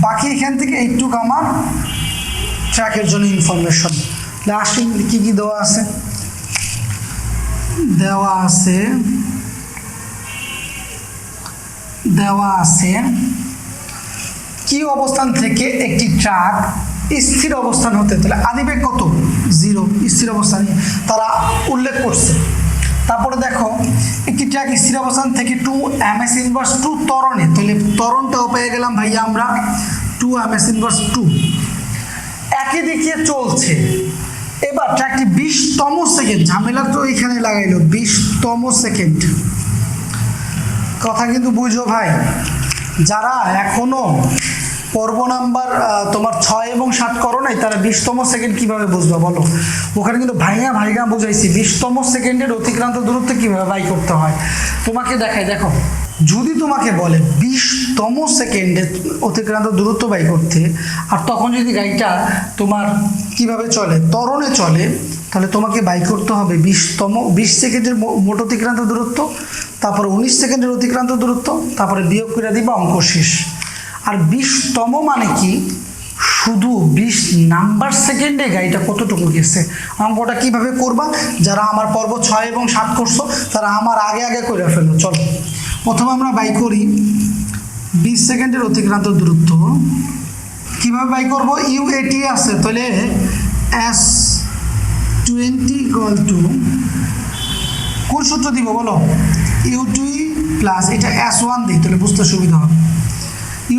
বাকি এখান থেকে এইটুকু আমার ট্র্যাকের জন্য ইনফরমেশন। লাস্ট কি কি দেওয়া আছে? দেওয়া আছে কি অবস্থান থেকে একটি ট্রাক স্থির অবস্থান হতে, তাহলে আদিবেগ কত 0, স্থির অবস্থানে তারা উল্লেখ করছে। তারপরে দেখো একটি ট্রাক স্থির অবস্থান থেকে 2 ms/2 ত্বরণে, তাহলে ত্বরণটাও পেয়ে গেলাম ভাইয়া আমরা 2 ms/2 একই দিকে চলছে। এবার ট্রাকটি 20তম সেকেন্ড, ঝামেলা তো এখানে লাগাইলো 20তম সেকেন্ড। কথা কিন্তু বুঝো ভাই, যারা এখনো পর্ব নাম্বার তোমার 6 এবং 7 করো নাই তারা 20তম সেকেন্ড কিভাবে বুঝবে বলো? ওখানে কিন্তু ভাইগা বুঝাইছি 20তম সেকেন্ডের অতিক্রান্ত দূরত্ব কিভাবে বাই করতে হয়। তোমাকে দেখাই, দেখো যদি তোমাকে বলে 20তম সেকেন্ডে অতিক্রান্ত দূরত্ব বাই করতে, আর তখন যদি গাড়িটা তোমার কিভাবে চলে, ত্বরণে চলে, তাহলে তোমাকে বাই করতে হবে 20 সেকেন্ডের মোট অতিক্রান্ত দূরত্ব, তারপরে 19 সেকেন্ডের অতিক্রান্ত দূরত্ব, তারপরে বিয়োগ করে দিবা, অঙ্ক শেষ। আর 20তম মানে কি, শুধু 20 নাম্বার সেকেন্ডে গাড়িটা কতটুকু গেছে। অঙ্কটা কিভাবে করবা, যারা আমার পর্ব 6 এবং 7 করছো তারা আমার আগে করে ফেলো। চলো প্রথমে আমরা বাই করি 20 সেকেন্ডের অতিক্রান্ত দূরত্ব। কিভাবে বাই করব? UAT আছে, তাহলে S20 কোন সূত্র দিব বলো? U2 প্লাস এটা S1 দিই, তাহলে বুঝতে সুবিধা হবে।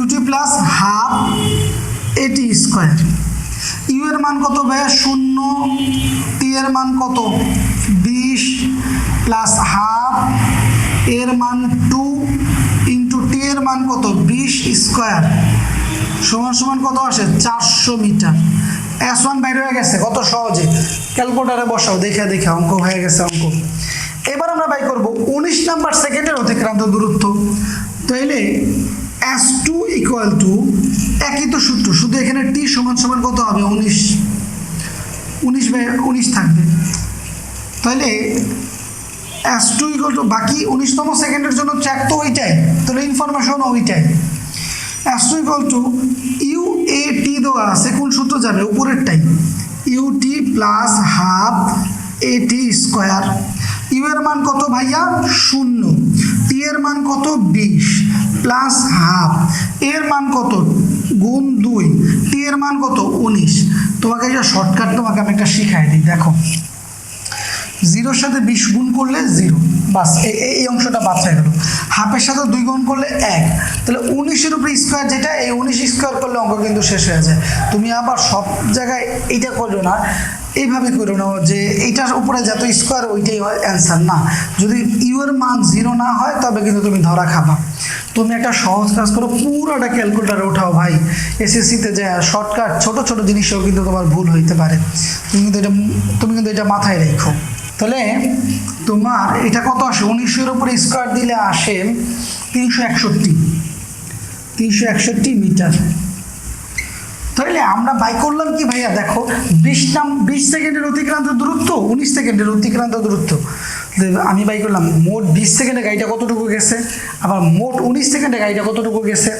U2 plus half AT square. U এর মান কত ভাইয়া? 0। টি এর মান কত? 20 প্লাস হাফ এর মান 2 ইন্টু টি এর মান কত? 20 স্কোয়ার সমান কত আসে? 400 মিটার। S1 বাইরে হয়ে গেছে কত সহজে, ক্যালকুলেটারে বসাও, দেখে অঙ্ক হয়ে গেছে অঙ্ক। এবার আমরা বাই করব 19 নাম্বার সেকেন্ডের অতিক্রান্ত দূরত্ব। তাইলে S2 ইকুয়াল টু একই তো সূত্র, শুধু এখানে টি সমান কত হবে? 19 থাকবে। তাহলে S2 ইকুয়াল টু বাকি 19তম সেকেন্ডের জন্য ট্র্যাক তো ওইটাই, তাহলে ইনফরমেশন ওইটাই। S2 ইকুয়াল টু UAT দেওয়া আছে, কোন সূত্র যাবে? উপরেরটাই, UT plus half AT square. U এর মান কত ভাইয়া? 0। টি এর মান কত? 20 প্লাস হাফ এর মান কত? গুণ 2, টি এর মান কত? 19। তোমাকে এটা শর্টকাট তোমাকে আমি একটা শিখাই দিই, দেখো 0-র সাথে 20 গুণ করলে 0, বাস এই অংশটা বাদ হয়ে গেল। হাফের সাথে 2 গুণ করলে 1, তাহলে 19-এর উপরে স্কোয়ার, যেটা এই 19 স্কোয়ার করলে অঙ্ক কিন্তু শেষ হয়ে যায়। তুমি আবার সব জায়গায় এইটা করো না, এইভাবে করো না যে এইটার উপরে যত স্কোয়ার ওইটাই অ্যান্সার, না। যদি ইউ এর মান 0 না হয় তবে কিন্তু তুমি ধরা খাবা। তুমি একটা সহজ কাজ করো, পুরোটা ক্যালকুলেটারে ওঠাও ভাই। এসএসসিতে যে শর্টকাট ছোট জিনিসও কিন্তু তোমার ভুল হইতে পারে, তুমি কিন্তু এটা মাথায় রেখো। তাহলে তোমার এটা কত আসে? 19-এর উপরে স্কোয়ার দিলে আসে 361 মিটার। তাহলে আমরা বাই করলাম কি ভাইয়া? দেখো 20 সেকেন্ডের অতিক্রান্ত দূরত্ব, 19 সেকেন্ডের অতিক্রান্ত দূরত্ব। আমি বাই করলাম মোট 20 সেকেন্ডে গাড়িটা কতটুকু গেছে, আবার মোট 19 সেকেন্ডে গাড়িটা কতটুকু গেছে।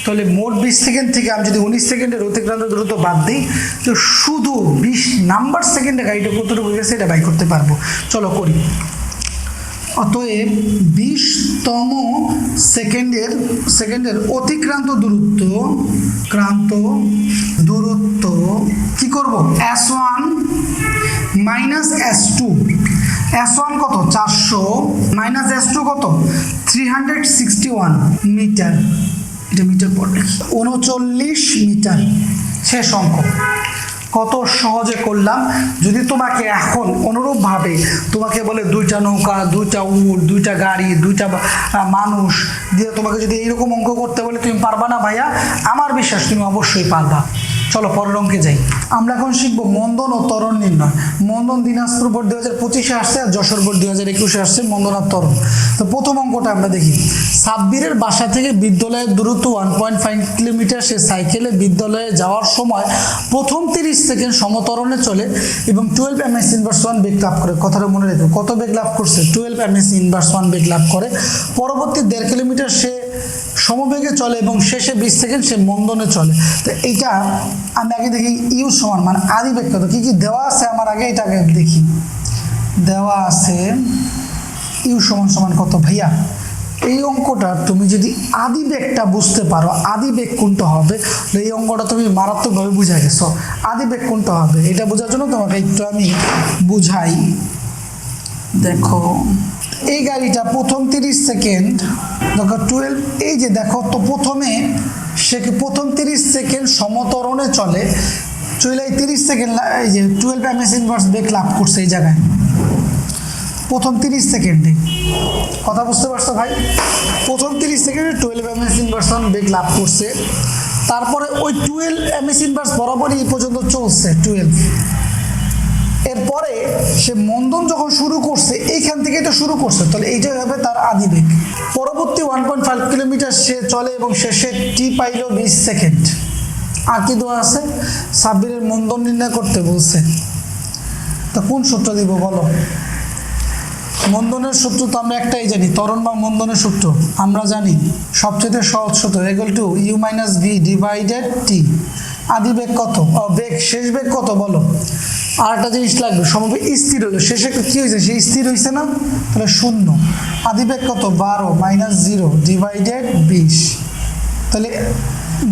তাহলে মোট 20 সেকেন্ড থেকে আমি যদি 19 সেকেন্ডের অতিক্রান্ত দূরত্ব বাদ দিই, তো শুধু 20 নাম্বার সেকেন্ডে গাড়িটা কতটুকু গেছে এটা বাই করতে পারবো। চলো করি। অতএব 20তম সেকেন্ডের অতিক্রান্ত দূরত্ব কি করব? S1 minus S2। S1 কত? 400 মাইনাস S2 কত? 361 মিটার, এটা মিটার পর লিখি, 39 মিটার শেষ অঙ্ক। কত সহজে করলাম। যদি তোমাকে এখন অনুরূপভাবে তোমাকে বলে দুইটা নৌকা, দুইটা উট, দুইটা গাড়ি, দুইটা মানুষ দিয়ে তোমাকে যদি এইরকম অঙ্ক করতে বলে তুমি পারবা না ভাইয়া? আমার বিশ্বাস তুমি অবশ্যই পারবা। চলো পরের অঙ্কে যাই। আমরা এখন শিখবো মন্দন ও ত্বরণ নির্ণয়। মন্দন দিনাজপুর বোর্ড 2025-এ আসছে, আর যশোর বোর্ড 2021-এ আসছে মন্দন আর ত্বরণ। তো প্রথম অঙ্কটা আমরা দেখি। সাব্বিরের বাসা থেকে বিদ্যালয়ের দূরত্ব 1.5 কিলোমিটার। সে সাইকেলে বিদ্যালয়ে যাওয়ার সময় প্রথম 30 সেকেন্ড সমতরণে চলে এবং 12 ms ইনভার্স 1 বেগ লাভ করে। কথাটা মনে রেখো, কত বেগ লাভ করছে? 12 ms ইনভার্স 1 বেগ লাভ করে। পরবর্তী 1.5 কিলোমিটার সে সমবেগে চলে এবং শেষে 20 সেকেন্ড সে মন্দনে চলে। তো এইটা আমি আগে দেখি ইউ সমান মানে আদি বেগ কত, কি কি দেওয়া আছে আমার আগে এটা আগে দেখি। দেওয়া আছে ইউ সমান সমান কত ভাইয়া? এই অঙ্কটা তুমি যদি আদি বেগটা বুঝতে পারো, আদি বেগ কোনটা হবে, এই অঙ্কটা তুমি মারাত্মকভাবে বুঝে গেছো। আদি বেগ কোনটা হবে এটা বোঝার জন্য তোমাকে একটু আমি বুঝাই। দেখো এই গাড়িটা প্রথম 30 সেকেন্ড, দেখো 12, এই যে দেখো তো প্রথমে সে প্রথম 30 সেকেন্ড সমতরণে চলে, চলে 30 সেকেন্ড এই যে 12 ms ইনভার্স বেগ লাভ করছে এই জায়গায় প্রথম 30 সেকেন্ডে। কথা বুঝতে পারছো ভাই? প্রথম 30 সেকেন্ডে 12 ms ইনভার্স 1 বেগ লাভ করছে। তারপরে ওই 12 ms ইনভার্স বরাবরই এই পর্যন্ত চলছে 12। এরপরে সে মন্দন যখন শুরু করছে এইখান থেকে তো শুরু করছে, তাহলে এইটাই হবে তার আদি বেগ। পরবর্তী 1.5 কিলোমিটার সে চলে এবং শেষে টি পাইল 20 সেকেন্ড। আর কি দেওয়া আছে? সাব্বিরের মন্দন নির্ণয় করতে বলছে। তা কোন সূত্র দিব বলো? মন্দনের সূত্র তো আমরা একটাই জানি, ত্বরণ বা মন্দনের সূত্র আমরা জানি। সবচেয়ে সহজ সূত্র equal to u minus v divided by. T বেগ কত? বেগ শেষ বেগ কত বলো? আর একটা জিনিস লাগবে, সমবেগ স্থির হলো, শেষে কি হয়েছে? সে স্থির হয়েছে না, তাহলে 0। আদি বেগ কত? 12 মাইনাস 0 ডিভাইডেড 20। তাহলে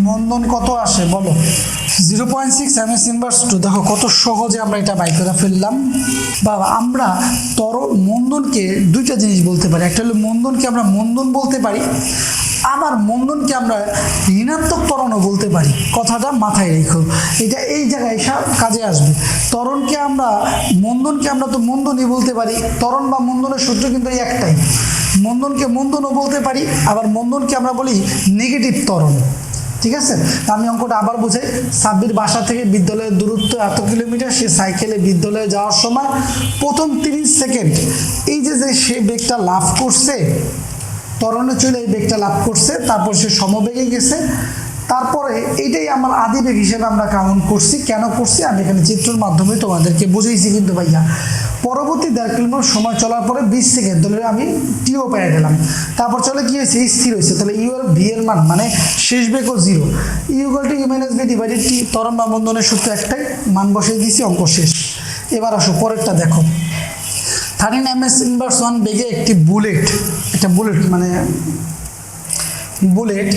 মন্দন কত আসে বলো? 0.6 ms ইনভার্স 2। দেখো কত সহজে আমরা এটা বাই করে ফেললাম। বাবা আমরা মন্দনকে দুইটা জিনিস বলতে পারি। একটা হলো মন্দনকে আমরা মন্দন বলতে পারি, আবার মন্দনকে আমরা ঋণাত্মক ত্বরণও বলতে পারি। কথাটা মাথায় রেখো, এটা এই জায়গায় সব কাজে আসবে। ত্বরণকে আমরা মন্দনকে আমরা তো মন্দনই বলতে পারি। ত্বরণ বা মন্দনের সূত্র কিন্তু এই একটাই। মন্দনকে মন্দনও বলতে পারি, আবার মন্দনকে আমরা বলি নেগেটিভ ত্বরণ। ঠিক আছে, আমি অঙ্কটা আবার বুঝাই। সাব্বির বাসা থেকে বিদ্যালয়ের দূরত্ব এত কিলোমিটার। সে সাইকেলে বিদ্যালয়ে যাওয়ার সময় প্রথম 30 সেকেন্ড এই যে সে বেগটা লাভ করছে, ত্বরণে চলে এই বেগটা লাভ করছে, তারপর সে সমবেগে গেছে। তারপরে এইটাই আমার আদি বেগ হিসেবে আমরা কাউন্ট করছি। কেন করছি আমি এখানে চিত্রের মাধ্যমে তোমাদেরকে বুঝাইছি কিন্তু ভাইয়া। পরবর্তী 1.5 কিলোমিটার সময় চলার পরে 20 সেকেন্ড ধরে আমি টিও পেয়ে গেলাম। তারপর চলে কি হয়েছে? স্থির হয়েছে। তাহলে ইউ আর ভি এর মান মানে শেষ বেগও 0। Equal to u minus v divided by. ত্বরণ বা মন্দনের সূত্র একটাই, মান বসিয়ে দিয়েছি, অঙ্ক শেষ। এবার আসো পরেরটা দেখো। 13 ms ইনভার্স 1 বেগে একটি বুলেট, একটা বুলেট মানে বুলেট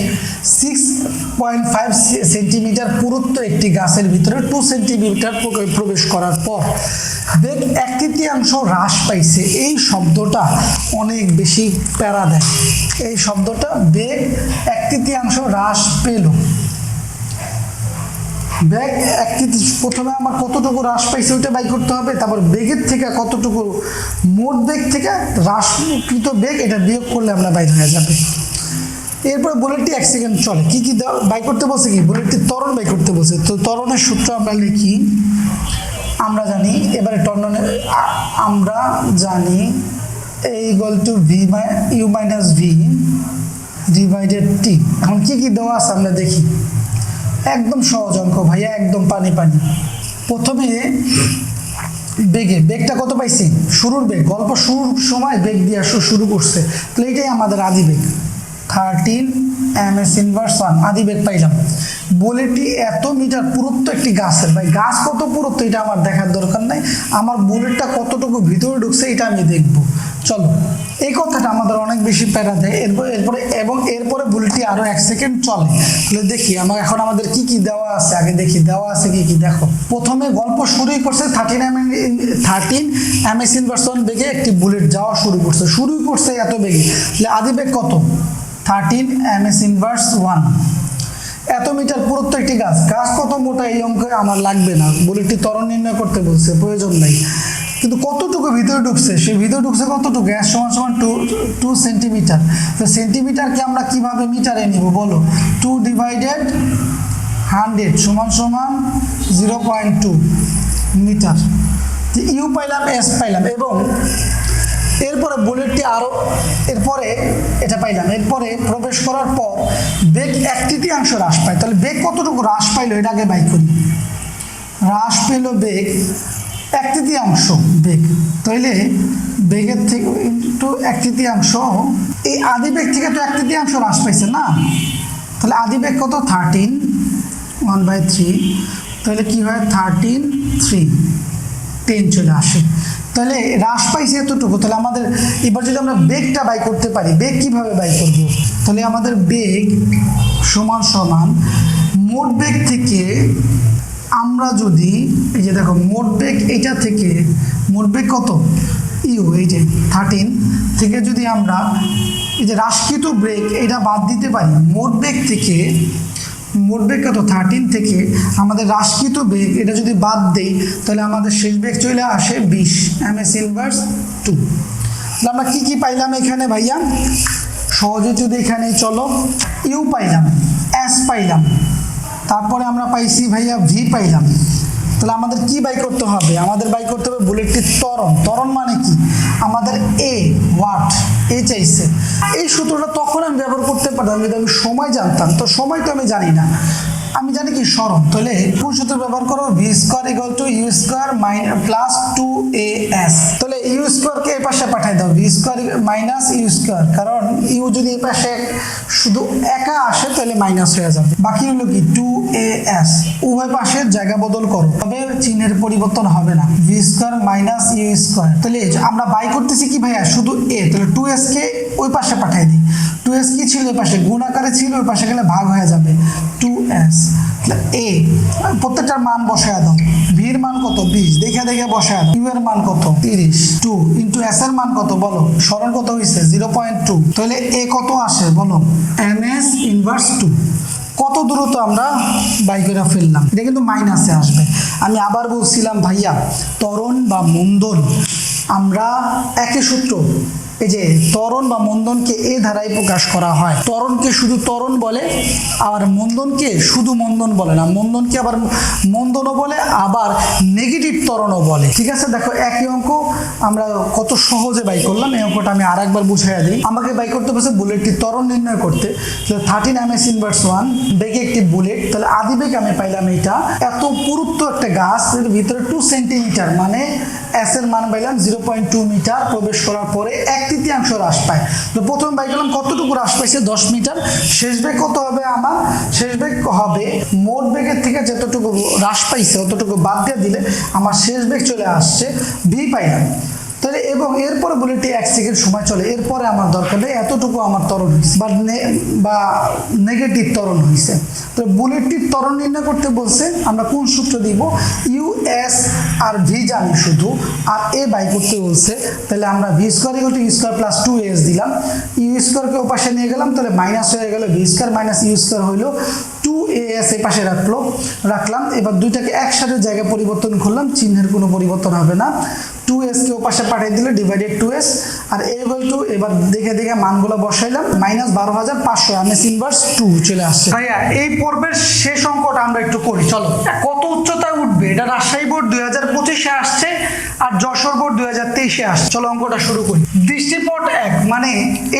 6.5 সেন্টিমিটার পুরুত্ব একটি গাছের ভিতরে 2 সেন্টিমিটার প্রবেশ করার পর বেগ 1/3 হ্রাস পাইছে। এই শব্দটা অনেক বেশি প্যারা দেয়। এই শব্দটা বেগ 1/3 হ্রাস পেল। বেগ 1/3, প্রথমে আমার কতটুকু হ্রাস পাইছে ওইটা বাই করতে হবে। তারপর বেগের থেকে কতটুকু, মোট বেগ থেকে হ্রাসকৃত বেগ এটা বিয়োগ করলে আমরা বাইর হয়ে যাবে। এরপর বুলেটটি 1 সেকেন্ড চলে। কি কি বাই করতে বলছে? কি বুলেটটি ত্বরণ বাই করতে বলছে। তো ত্বরণের সূত্র আমরা লিখি, আমরা জানি। এবারে ত্বরণের আমরা জানি equal to v u minus v divided by. এখন কি কি দেওয়া আছে আমরা দেখি। একদম সহজ অঙ্ক ভাইয়া, একদম পানি পানি। প্রথমে বেগটা কত পাইছি? শুরুর বেগ, গল্প শুরুর সময় বেগ দিয়ে শুরু করছে, তাহলে এটাই আমাদের আদি বেগ। 13 ms ইনভার্স 1 আদি বেগ পাইলাম। বুলেটটি এত মিটার পুরুত্ব একটি গাছের, ভাই গাছ কত পুরুত্ব এটা আমার দেখার দরকার নাই, আমার বুলেটটা কতটুকু ভিতরে ঢুকছে এটা আমি দেখব। চলো এই কথাটা আমাদের অনেক বেশি প্যারা দেয়। এরপরে বুলেটটি আরো 1 সেকেন্ড চলে। তাহলে দেখি এখন আমাদের কি কি দেওয়া আছে, আগে দেখি দেওয়া আছে কি কি। দেখো প্রথমে গল্প শুরুই করছে 13 ms ইনভার্স 1 বেগে একটি বুলেট যাওয়া শুরু করছে এত বেগে। তাহলে আদি বেগ কত? 13 ms ইনভার্স 1 এত মিটার পুরুত্ব একটি গাছ কত মোটা এই অঙ্কে আমার লাগবে না, বুলেটটি ত্বরণ নির্ণয় করতে বলছে, প্রয়োজন নাই। কিন্তু কতটুকু ভিতরে ঢুকছে, সেই ভিতরে ঢুকছে কতটুকু? গ্যাস সমান 2 সেন্টিমিটার। তো সেন্টিমিটারকে আমরা কিভাবে মিটারে নিব বলো? 2 ডিভাইডেড 100 সমান 0.2 মিটার। ইউ পাইলাম, এস পাইলাম, এবং এরপরে বুলেটটি আরো এরপরে এটা পাইলাম। এরপরে প্রবেশ করার পর বেগ 1/3 হ্রাস পায়। তাহলে বেগ কতটুকু হ্রাস পাইলো এটা আগে বাই করি। হ্রাস পেল বেগ 1/3 বেগ। তাহলে বেগের থেকে ইন্টু 1/3, এই আদি বেগ থেকে তো 1/3 হ্রাস পাইছে না? তাহলে আদি বেগ কত? 13 1/3। তাহলে কি হয়? 13 3 10 চলে আসে। তাহলে হ্রাস পাইছে এতটুকু। তাহলে আমাদের এবার যদি আমরা বেগটা বাই করতে পারি, বেগ কিভাবে বাই করব? তাহলে আমাদের বেগ সমান মোট বেগ থেকে আমরা যদি এই যে দেখো মোট বেগ এটা থেকে মোট বেগ কত? ইউ এই যে 13 থেকে যদি আমরা এই যে হ্রাসকৃত বেগ এটা বাদ দিতে পারি, মোট বেগ থেকে মোট বেগ কত? 13 থেকে আমাদের হ্রাসকৃত বেগ এটা যদি বাদ দেই তাহলে আমাদের শেষ বেগ চলে আসে 20 ms ইনভার্স 2। তাহলে আমরা কি কি পাইলাম এখানে ভাইয়া? সহজে যদি এখানে চলো, ইউ পাইলাম, এস পাইলাম, তারপরে আমরা পাইছি ভাইয়া ভি পাইলাম। তাহলে আমাদের কি বাই করতে হবে? আমাদের বাই করতে হবে বুলেটটির ত্বরণ মানে কি? আমাদের এ ওয়াট চাইছে। এই সূত্রটা তখন আমি ব্যবহার করতে পারতাম যদি আমি সময় জানতাম। তো সময় তো আমি জানি না, আমি জানি কি সরণ। তাহলে কোন সূত্র ব্যবহার করো? V square equal to U square plus 2as। তাহলে ইউ স্কোয়ারকে এই পাশে পাঠাই দাও, V square minus U square, কারণ ইউ যদি এই পাশে শুধু একা আসে তাহলে মাইনাস হয়ে যাবে। বাকি হলো কি 2as। উভয় পাশের জায়গা বদল করো, তবে চিহ্নের পরিবর্তন হবে না। V square minus U square. তাহলে আমরা বাই করতেছি কি ভাইয়া? শুধু এ। তাহলে 2s কে ওই পাশে পাঠাই দিই। 2s কি ছিল? ওই পাশে গুণ আকারে ছিল, ওই পাশে গেলে ভাগ হয়ে যাবে 2s। এ প্রত্যেকটার মান বসায় দাও। ভির মান কত? 20। দেখে বসায় দাও। ইউ এর মান কত? 30। 2 ইন্টু এস এর মান কত বলো? সরণ কত হয়েছে? 0.2। তাহলে এ কত আসে বলো? ms inverse 2। কত দূরত্ব আমরা বাই করে ফেললাম। এটা কিন্তু মাইনাসে আসবে। আমি আবার বলছিলাম ভাইয়া, ত্বরণ বা মন্দন আমরা একই সূত্র, এই যে ত্বরণ বা মন্দনকে এ ধারায় প্রকাশ করা হয়। ত্বরণকে শুধু ত্বরণ বলে, আবার মন্দনকে শুধু মন্দন বলে না, মন্দনকে আবার মন্দনও বলে, আবার নেগেটিভ ত্বরণও বলে। ঠিক আছে, দেখো একই অঙ্ক আমরা কত সহজে বাই করলাম। এই অঙ্কটা আমি আরেকবার বুঝাইয়া দিই। আমাকে বাই করতে বলছে বুলেটটির ত্বরণ নির্ণয় করতে। তাহলে 13 ms ইনভার্স 1 বেগে একটি বুলেট। তাহলে আদি বেগ আমি পাইলাম এইটা, এত পুরুত্ব একটা গাছ এর ভিতরে 2 সেন্টিমিটার, মানে এস এর মান পাইলাম 0.2 মিটার। প্রবেশ করার পরে 1/3 হ্রাস পায়। তো প্রথম বাই করলাম কতটুকু হ্রাস পাইছে? 10 মিটার। শেষ বেগ কত হবে আমার? শেষ বেগ হবে মোট বেগের থেকে যতটুকু হ্রাস পাইছে অতটুকু বাদ দিয়ে দিলে আমার শেষ বেগ চলে আসছে ভি পাইলাম। তাহলে এবং এরপরে বুলেটটি 1 সেকেন্ড সময় চলে। এরপরে আমার দরকার নেই, এতটুকু আমার ত্বরণ হয়েছে বা নেগেটিভ ত্বরণ হয়েছে। তো বুলেটটির ত্বরণ নির্ণয় করতে বলছে, আমরা কোন সূত্র দিব? ইউ এস আর ভি জানি শুধু, আর এ বাই করতে বলছে। তাহলে আমরা V square equal to U square plus 2as দিলাম। ইউ স্কোয়ারকে ও পাশে নিয়ে গেলাম, তাহলে মাইনাস হয়ে গেল। V square minus U square হইল 2as এই পাশে রাখলাম। এবার দুইটাকে একসাথে জায়গা পরিবর্তন করলাম, চিহ্নের কোনো পরিবর্তন হবে না। 2s কে ও পাশে পাঠিয়ে দিলে ডিভাইডেড 2s, আর এ ইকুয়াল টু এবার দেখে মানগুলো বসাইলাম, মাইনাস 12,500 ms ইনভার্স 2 চলে আসছে। ভাইয়া এই পর্বের শেষ অঙ্কটা আমরা একটু করি, চলো। কত উচ্চতায় উঠবে? এটা রাজশাহী বোর্ড 2025-এ আসছে আর যশোর বোর্ড 2023-এ আসছে। চলো অঙ্কটা শুরু করি। দৃষ্টিপট 1, মানে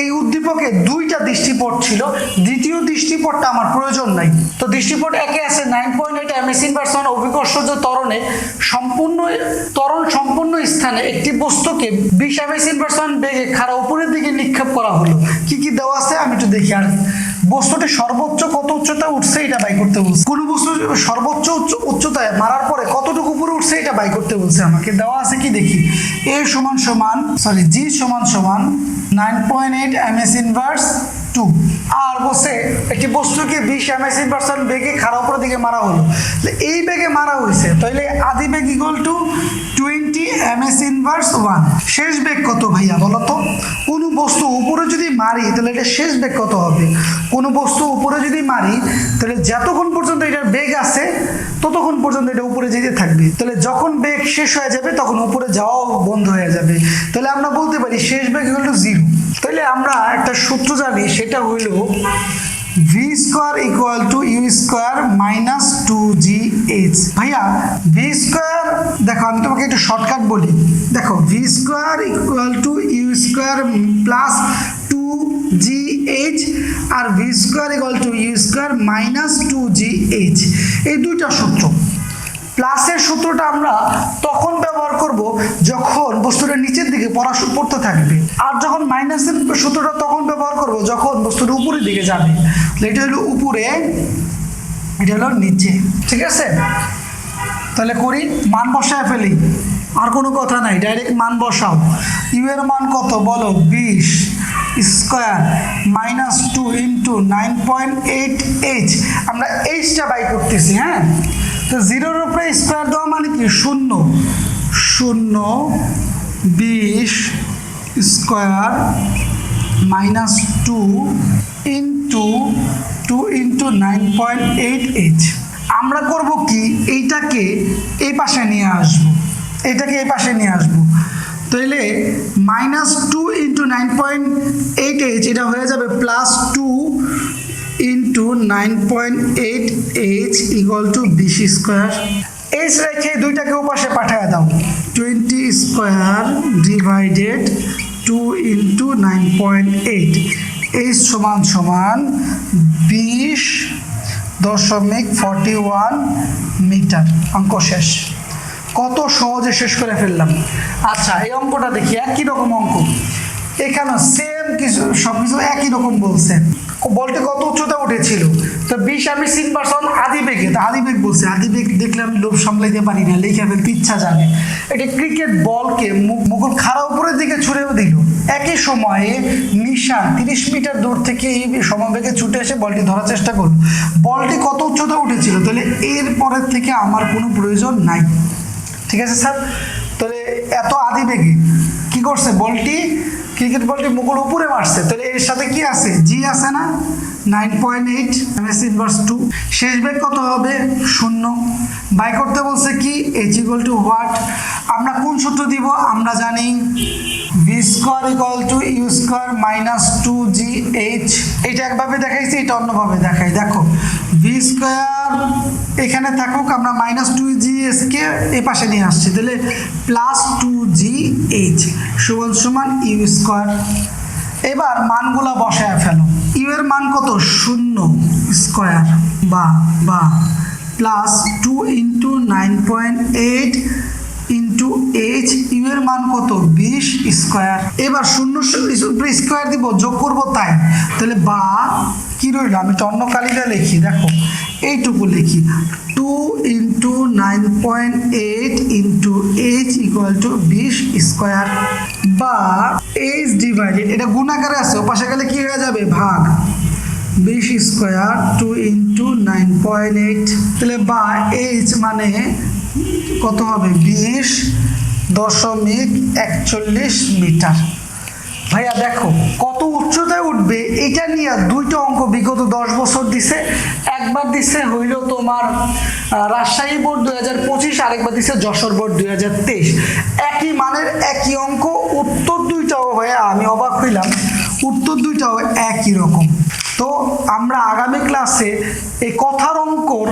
এই উদ্দীপকে 2টা দৃষ্টিপট ছিল, দ্বিতীয় দৃষ্টিপটটা আমার প্রয়োজন নাই। তো দৃষ্টিপট 1-এ আছে 9.8 ms ইনভার্স 1 অভিকর্ষজ ত্বরণে সম্পূর্ণ স্থানে একটি বস্তুকে 20 ms ইনভার্স 1 বেগে খাড়া উপরের দিকে নিক্ষেপ করা হলো। কি কি দেওয়া আছে আমি একটু দেখি। আর বস্তুটি সর্বোচ্চ কত উচ্চতা উঠছে এটা বাই করতে বলছে। কোন বস্তু সর্বোচ্চ উচ্চতায় মারার পরে কতটুকু উপরে উঠছে এটা বাই করতে বলছে। আমাকে দেওয়া আছে কি দেখি। জি সমান 9.8 ms ইনভার্স 2। আর বসে একটি বস্তুকে 20 ms ইনভার্স বেগে খাড়া উপরের দিকে মারা হলো, এই বেগে মারা হয়েছে, তাহলে আদি বেগ ইকুয়াল টু 20 ms ইনভার্স 1। শেষ বেগ কত ভাইয়া বলো তো? কোনো বস্তু উপরে যদি মারি তাহলে এটা শেষ বেগ কত হবে? কোনো বস্তু উপরে যদি মারি তাহলে যতক্ষণ পর্যন্ত এটার বেগ আছে ততক্ষণ পর্যন্ত এটা উপরে যেতে থাকবে, তাহলে যখন বেগ শেষ হয়ে যাবে তখন উপরে যাওয়াও বন্ধ হয়ে যাবে, তাহলে আমরা বলতে পারি শেষ বেগ ইকুয়াল টু 0। তাহলে আমরা একটা সূত্র জানি, সেটা হইল v square equal to U square minus 2gh। ভাইয়া v স্কোয়ার, দেখো আমি তোমাকে একটু শর্টকাট বলি, দেখো v square equal to U square plus 2gh আর v square equal to U square minus 2gh, এই দুইটা সূত্র। প্লাসের সূত্রটা আমরা তখন ব্যবহার করব যখন বস্তুটা নিচের দিকে পড়তে থাকবে, আর যখন মাইনাসের সূত্রটা তখন ব্যবহার করব যখন বস্তুটা উপরের দিকে যাবে। এটা হলো উপরে, এটা হলো নিচে, ঠিক আছে? তাহলে করি, মান বসায় ফেলি, আর কোনো কথা নাই, ডাইরেক্ট মান বসাও। ইউ এর মান কত বলো? 20 স্কোয়ার মাইনাস 2 ইন্টু 9.8h, আমরা এইচটা বাই করতেছি, হ্যাঁ? তো 0-এর উপরে স্কোয়ার দেওয়া মানে কি? 0 0 20 স্কোয়ার মাইনাস 2 ইন্টু 9.8h। আমরা করব কি, এইটাকে এই পাশে নিয়ে আসবো, এটাকে এই পাশে নিয়ে আসবো, তাহলে মাইনাস 2 ইন্টু 9.8h এটা হয়ে যাবে plus 2 into 9.8h equal to 20 square. H রেখে দুইটাকে ওপাশে পাঠিয়ে দাও, 20 স্কোয়ার ডিভাইডেড 2 ইন্টু 9.8, এইচ সমান সমান 20.41 মিটার। অঙ্ক শেষ। কত সহজে শেষ করে ফেললাম। আচ্ছা, এই অঙ্কটা দেখি, একই রকম অঙ্ক, এখানে সেম কিছু, সবকিছু একই রকম বলছে। বলটি কত উচ্চতা উঠেছিল? তো 20 ms ইনভার্স আদি বেগে, তো আদি বেগ বলছে, আদি বেগ দেখলে আমি লোভ সামলাইতে পারি না, লিখে ফেলতে ইচ্ছা জানে। এটা ক্রিকেট বলকে মুকুল খাড়া উপরের দিকে ছুড়েও দিল, একই সময়ে নিশান 30 মিটার দূর থেকে এই সমবেগে ছুটে এসে বলটি ধরার চেষ্টা করল। বলটি কত উচ্চতা উঠেছিল? তাহলে এর পরের থেকে আমার কোনো প্রয়োজন নাই, ঠিক আছে স্যার? তাহলে এত আদি বেগে কি করছে বলটি, ক্রিকেট বলটি মুকুল উপরে মারছে, তাহলে এর সাথে কি আছে? জি আছে না? 9.8 ms ইনভার্স 2। শেষ বেগ কত হবে? 0। বাই করতে বলছে কি? h equal to what? আমরা কোন সূত্র দিব? আমরা জানি v square equal to U square minus 2gh। এটা একভাবে দেখাইছি, এটা অন্যভাবে দেখাই। দেখো v স্কোয়ার এখানে থাকুক, আমরা মাইনাস 2gh কে এই পাশে নিয়ে আসছি, তাহলে প্লাস 2gh সমান সমান ইউ স্কোয়ার। এবার মানগুলা বসায় ফেলো। ইউ এর মান কত? 0 স্কোয়ার বা plus 2 into 9.8 into H, U এর মান কত? 20 স্কোয়ার। এবার 0 স্কোয়ার দিব, যোগ করবো তাই, তাহলে বা কি রইল? আমি তো অন্য কালিটা লিখি, দেখো এইটুকু লিখি, 2 into 9.8 into H equal to 20 square, বা এইচ ডিভাইডেড, এটা গুণাকারে আছে, ও পাশে গেলে কি হয়ে যাবে? ভাগ 20 স্কোয়ার 2 ইন্টু 9.8, তাহলে বা এইচ মানে কত হবে? 20.41 মিটার। ভাইয়া দেখো কত উচ্চতায় উঠবে, এটা নিয়ে দুইটা অঙ্ক বিগত 10 বছর দিছে। একবার দিছে হইল তোমার রাজশাহী বোর্ড 2025, আরেকবার দিছে যশোর বোর্ড 2023। একই মানের একই অঙ্ক, উত্তর দুইটাও হয়ে আমি অবাক হইলাম, উত্তর দুইটাও একই রকম। তো আমরা আগামী ক্লাসে এই কথার অঙ্কর